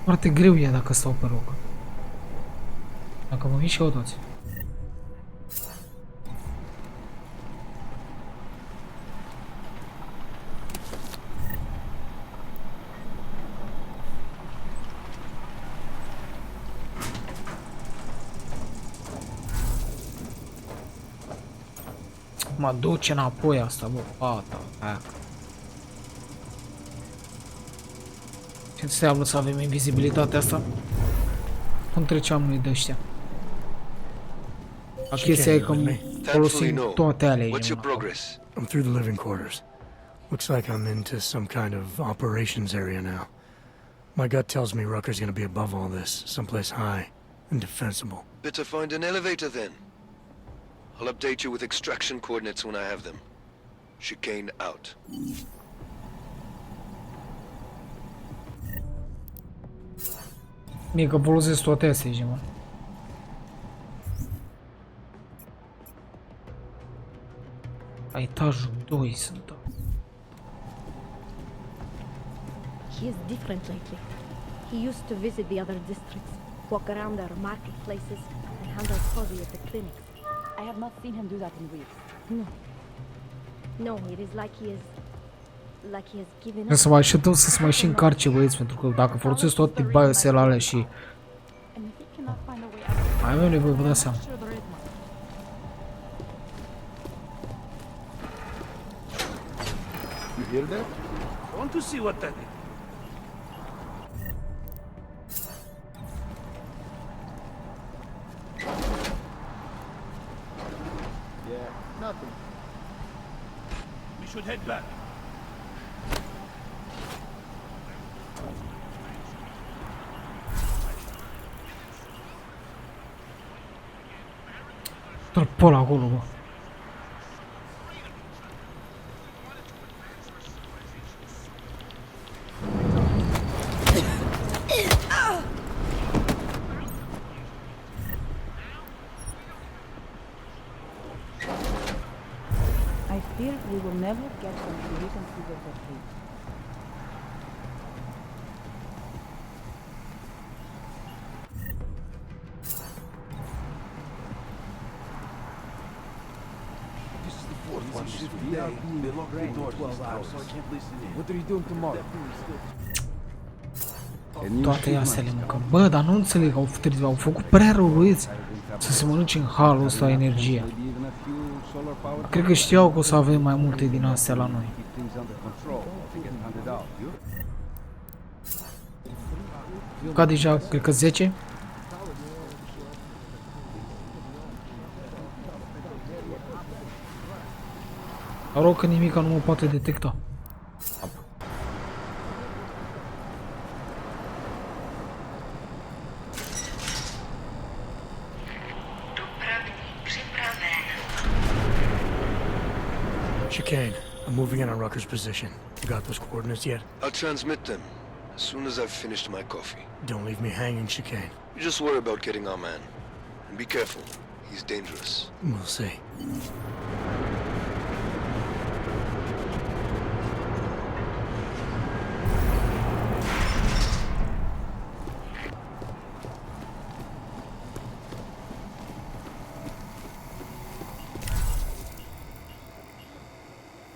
Foarte greu e dacă stau pe loc. Dacă mă mișc, iau toți. Mă duce înapoi asta, bă, fata aia. Ce înseamnă să avem invizibilitatea asta? Cum treceam noi de ăștia? Chestia e că folosim toate alea. What's your progress? I'm through the living quarters. Looks like I'm into some kind of operations area now. My gut tells me Rucker's gonna be above all this, someplace high and defensible. Better find an elevator then. I'll update you with extraction coordinates when I have them. Chicane out. Mie că folosesc toate astea aici, mă. La etajul 2 sunt. He is different lately. He used to visit the other districts, walk around their marketplaces, and handle fuzzy at the clinics. I have not seen him do that in weeks. No. No, it is like he has given Să mai așteptăm să se mai și încarce, băieți, pentru că dacă folosesc toate biosele alea și mai avem nevoie, vă dați seama. You hear that? I want to see what that is. Yeah, nothing. We should head back. Dă-l pe ăla acolo, bă. I fear we will never get them to reconsider their fate. What are you doing tomorrow? Toate astea le mâncăm. Bă, dar nu înțeleg, au făcut prea rău, băieți, să se mănânce în halul ăsta energia. Cred că știau că o să avem mai multe din astea la noi. Ca deja, cred că 10. Rog că nimica nu mă poate detecta. Chicane, I'm moving in on Rucker's position. You got those coordinates yet? I'll transmit them as soon as I've finished my coffee. Don't leave me hanging, Chicane. You just worry about getting our man. And be careful. He's dangerous. We'll see.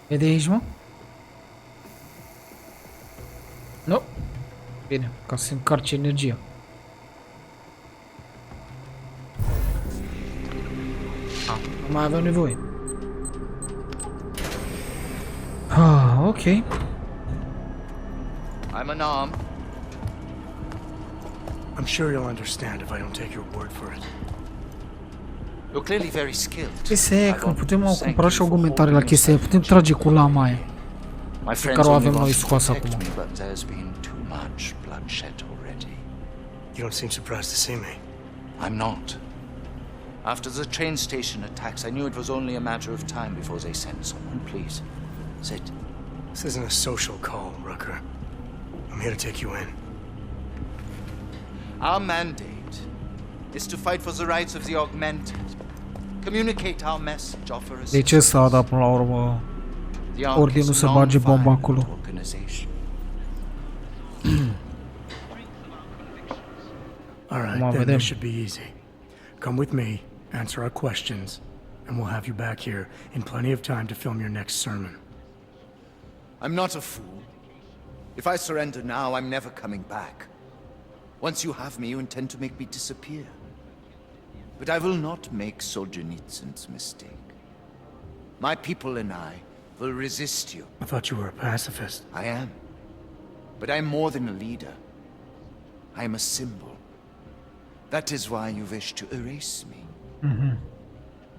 E de aici, mă? Nu. Bine, ca să încarce energia. Nu mai avem nevoie. I'm a nom. I'm sure you'll understand if I don't take your word for it. You're clearly very skilled. Chestia e că putem cumpăra și augmentare la chestia aia. Putem trage cu lama aia. My Pe friends care o only avem noi want to scoasă protect acum. me, but there's been too much bloodshed already. You don't seem surprised to see me. I'm not. After the train station attacks, I knew it was only a matter of time before they sent someone. Please, sit. This isn't a social call, Rucker. I'm here to take you in. Our mandate is to fight for the rights of the augmented. Communicate our message, offer De ce s-a dat până la urmă ordinul să bage bomba acolo? Alright, then this should be easy. Come with me, answer our questions, and we'll have you back here in plenty of time to film your next sermon. I'm not a fool. If I surrender now, I'm never coming back. Once you have me, you intend to make me disappear. But I will not make 𝔖𝔢𝔦𝔡's mistake. My people and I will resist you. I thought you were a pacifist. I am. But I'm more than a leader. I am a symbol. That is why you wish to erase me.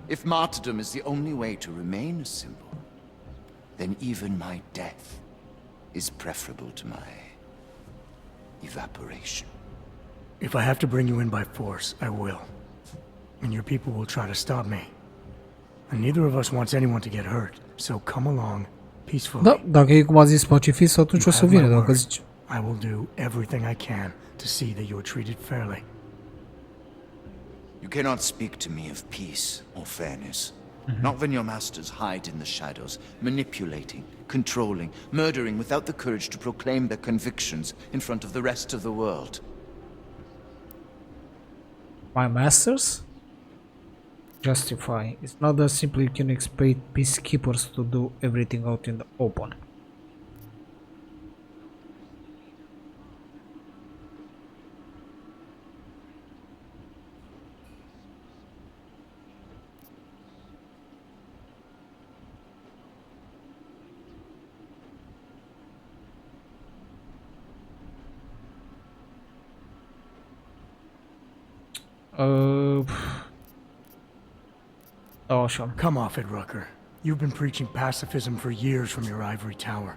If martyrdom is the only way to remain a symbol, then even my death is preferable to my evaporation. If I have to bring you in by force, I will. And your people will try to stop me. And neither of us wants anyone to get hurt, so come along peacefully. Da, dacă e cum a zis pacifist, atunci o să vină, dacă zice. I will do everything I can to see that you are treated fairly. You cannot speak to me of peace or fairness. Not when your masters hide in the shadows, manipulating, controlling, murdering without the courage to proclaim their convictions in front of the rest of the world. My masters? Justify. It's not that simple. You can expect peacekeepers to do everything out in the open. Come off it, Rucker. You've been preaching pacifism for years from your ivory tower.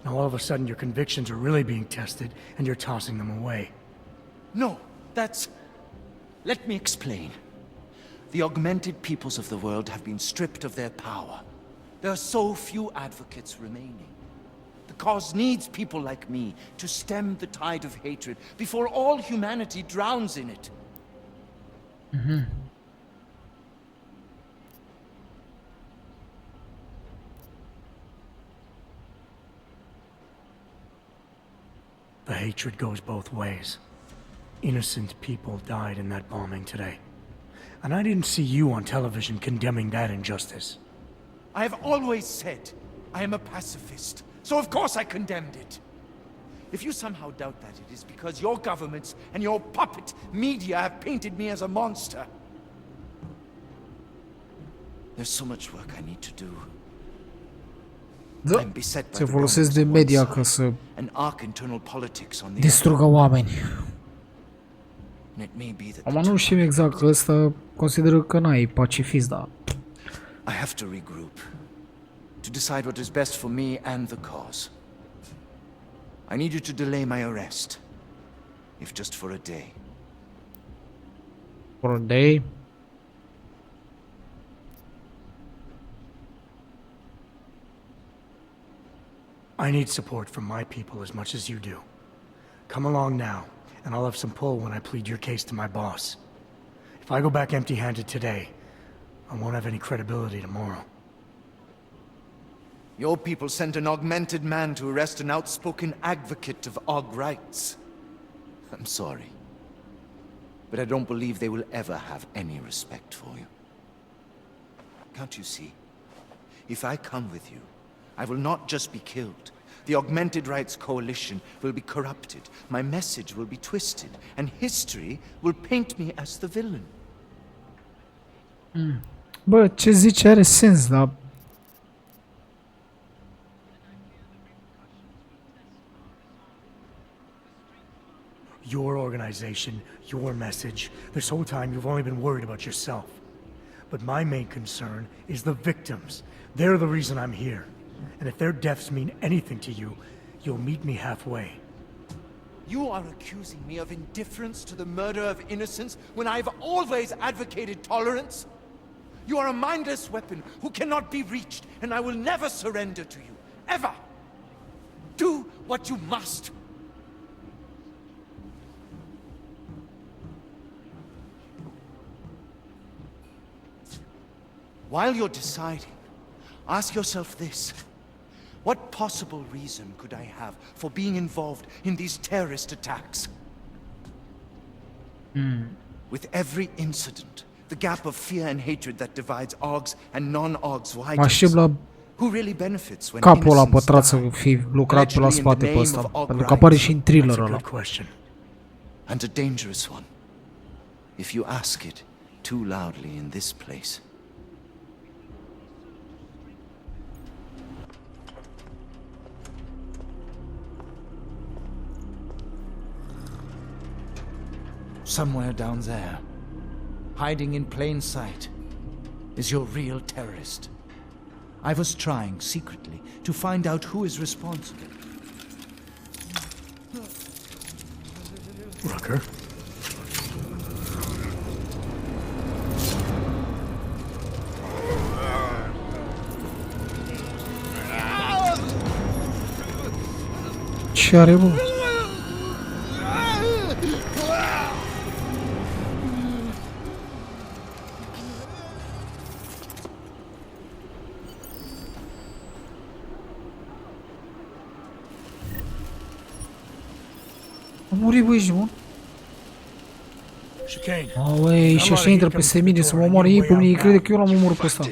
Now all of a sudden your convictions are really being tested and you're tossing them away. No, that's... Let me explain. The augmented peoples of the world have been stripped of their power. There are so few advocates remaining. The cause needs people like me to stem the tide of hatred before all humanity drowns in it. The hatred goes both ways. Innocent people died in that bombing today. And I didn't see you on television condemning that injustice. I have always said I am a pacifist, so of course I condemned it. If you somehow doubt that, it is because your governments and your puppet media have painted me as a monster. There's so much work I need to do. Da, se folosesc de media ca să distrugă oameni. Acum nu știm exact că ăsta consideră că n-ai pacifist, dar... I have to regroup, to decide what is best for me and the cause. I need you to delay my arrest, if just for a day. For a day? I need support from my people as much as you do. Come along now, and I'll have some pull when I plead your case to my boss. If I go back empty-handed today, I won't have any credibility tomorrow. Your people sent an augmented man to arrest an outspoken advocate of Aug rights. I'm sorry, but I don't believe they will ever have any respect for you. Can't you see? If I come with you, I will not just be killed. The Augmented Rights Coalition will be corrupted, my message will be twisted, and history will paint me as the villain. Bă, ce zici are sens, dar... Your organization, your message. This whole time you've only been worried about yourself. But my main concern is the victims. They're the reason I'm here. And if their deaths mean anything to you, you'll meet me halfway. You are accusing me of indifference to the murder of innocents when I've always advocated tolerance? You are a mindless weapon who cannot be reached, and I will never surrender to you. Ever! Do what you must! While you're deciding, ask yourself this. What possible reason could I have for being involved in these terrorist attacks? With every incident, the gap of fear and hatred that divides Augs and non-Augs widens. Who really benefits when capul ăla innocents pătrat să die? fi lucrat pe la Allegedly in spate the pe name ăsta, of Ogg pentru că apare și în rights. thriller That's a ăla. good question. And a dangerous one. If you ask it too loudly in this place. Somewhere down there, hiding in plain sight, is your real terrorist. I was trying secretly to find out who is responsible. Rucker? Ce are, bă? A murit, băi, Jimon. Aui, și așa intră peste mine să mă omoare ei pe mine, ei crede că eu l-am omorât pe ăsta.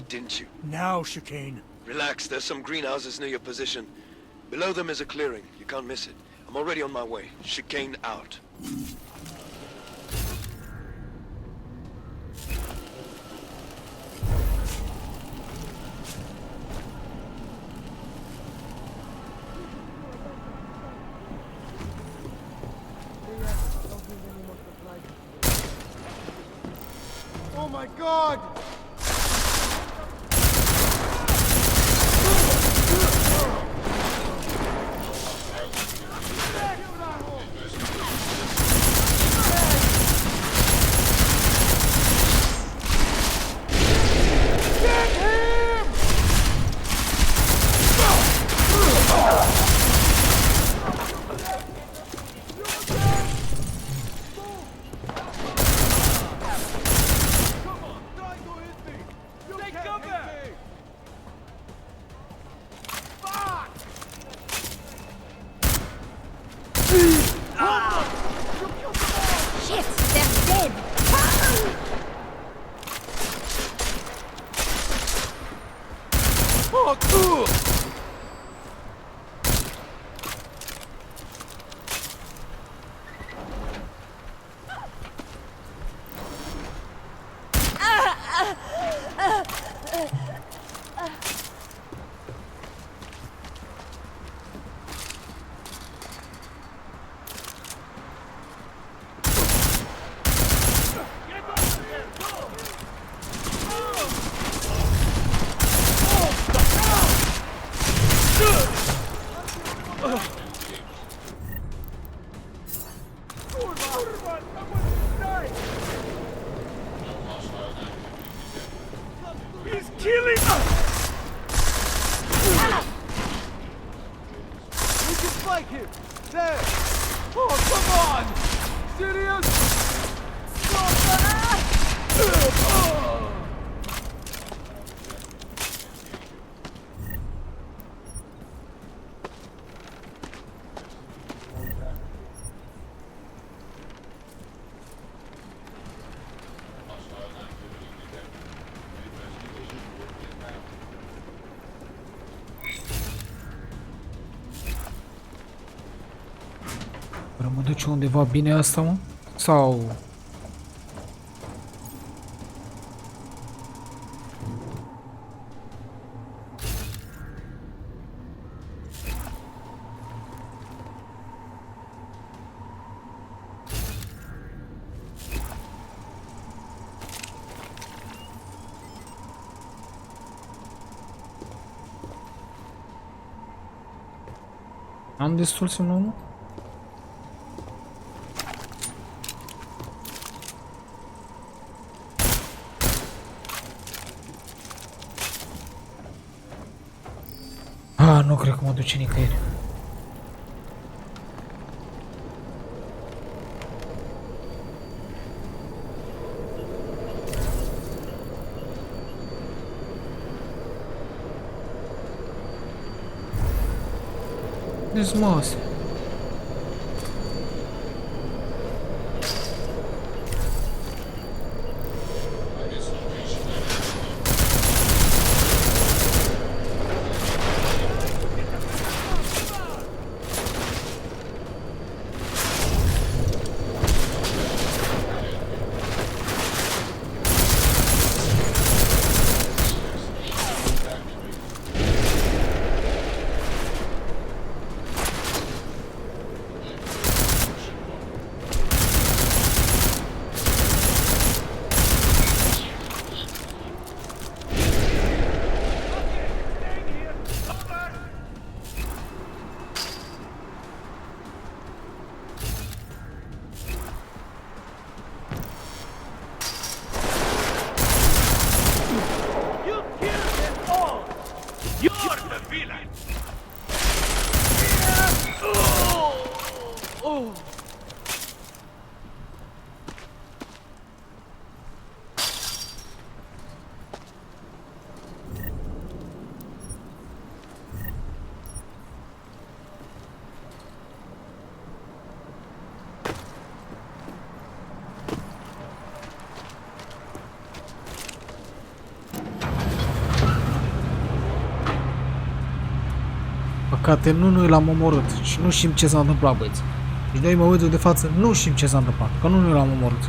Now, Chicane. Relax, there's some greenhouses near your position. Below them is a clearing. You can't miss it. I'm already on my way. Chicane out. Oh my god! Shit, they're dead! Oh, cool! He's killing us! We can fight him! There! Oh, come on! Serious? Mă duce undeva bine asta, mă? Sau... Am destul să nu? Nu cred că mă duce nicăieri. Deci mă astea. Păcate, nu noi l-am omorât și nu știm ce s-a întâmplat, băieți. Deci noi, în momentul de față, nu știm ce s-a întâmplat, că nu noi l-am omorât.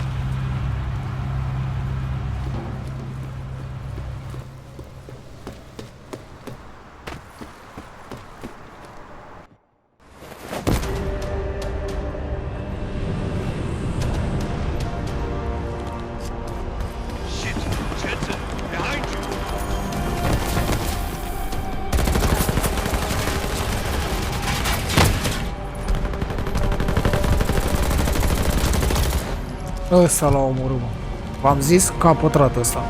Ăsta l-a omorât, mă. V-am zis că a pătrat ăsta.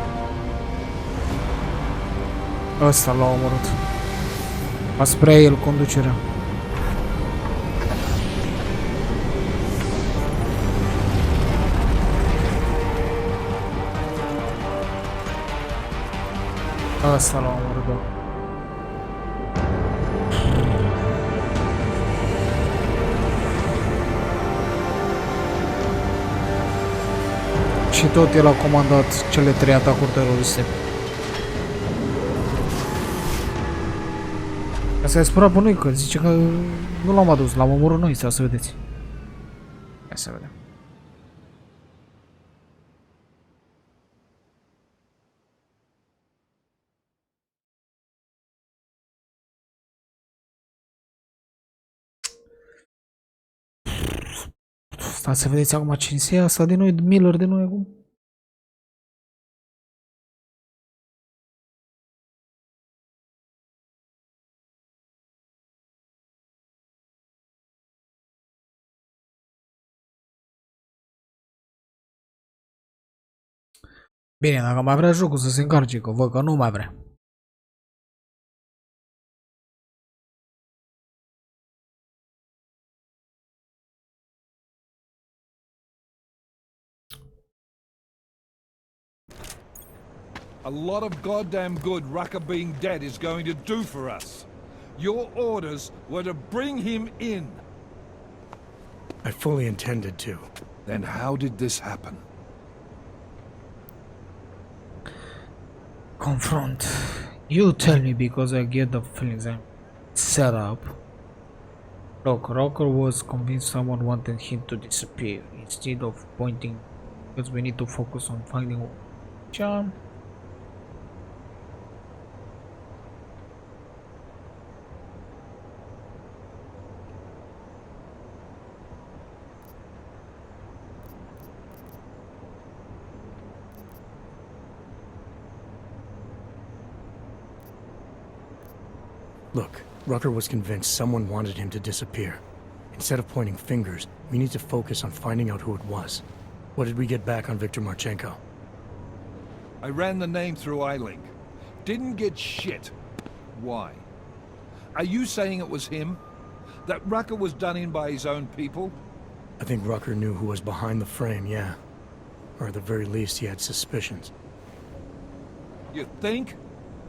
Ăsta l-a omorât. A spre el conducerea. Ăsta l-a omorât, da. Și tot el a comandat cele 3 atacuri teroriste. Asta e spărat pe noi, că zice că nu l-am adus, l-am omorât noi, să vedeți. Hai să vedem. Stați să vedeți acum cine se ia asta de noi, Miller de noi acum. Bine, dacă mai vrea jocul să se încarce, că văd că nu mai vrea. A lot of goddamn good Rucker being dead is going to do for us. Your orders were to bring him in. I fully intended to. Then how did this happen? Confront. You tell me, because I get the feelings I'm set up. Look, Rucker was convinced someone wanted him to disappear instead of pointing, because we need to focus on finding charm. Look, Rucker was convinced someone wanted him to disappear. Instead of pointing fingers, we need to focus on finding out who it was. What did we get back on Viktor Marchenko? I ran the name through iLink. Didn't get shit. Why? Are you saying it was him? That Rucker was done in by his own people? I think Rucker knew who was behind the frame, yeah. Or at the very least, he had suspicions. You think?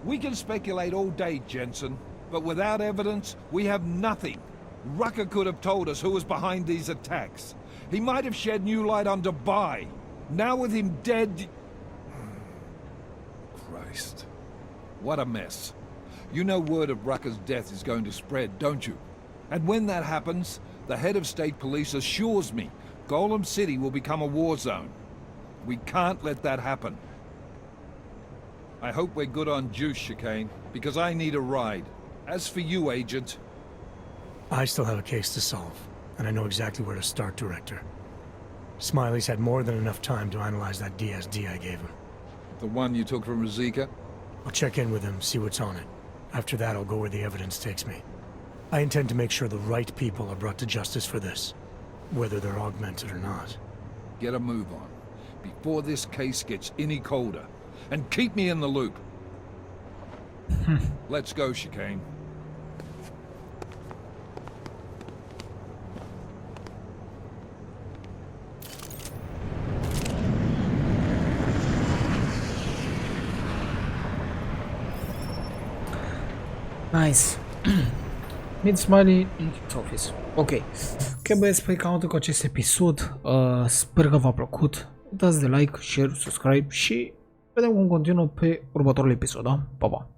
We can speculate all day, Jensen, but without evidence, we have nothing. Rucker could have told us who was behind these attacks. He might have shed new light on Dubai. Now with him dead... Christ. What a mess. You know word of Rucker's death is going to spread, don't you? And when that happens, the head of state police assures me Golem City will become a war zone. We can't let that happen. I hope we're good on juice, Chicane, because I need a ride. As for you, Agent... I still have a case to solve, and I know exactly where to start, Director. Smiley's had more than enough time to analyze that DSD I gave him. The one you took from Rouzica? I'll check in with him, see what's on it. After that, I'll go where the evidence takes me. I intend to make sure the right people are brought to justice for this, whether they're augmented or not. Get a move on, before this case gets any colder. And keep me in the loop. Let's go, Chicane. Nice. Meet Smiley in his office. Ok. Ok, băieți, păi cam atât cu acest episod. Sper că v-a plăcut. Dați de like, share, subscribe și vedem cum continuă pe următorul episod, da? Pa, pa!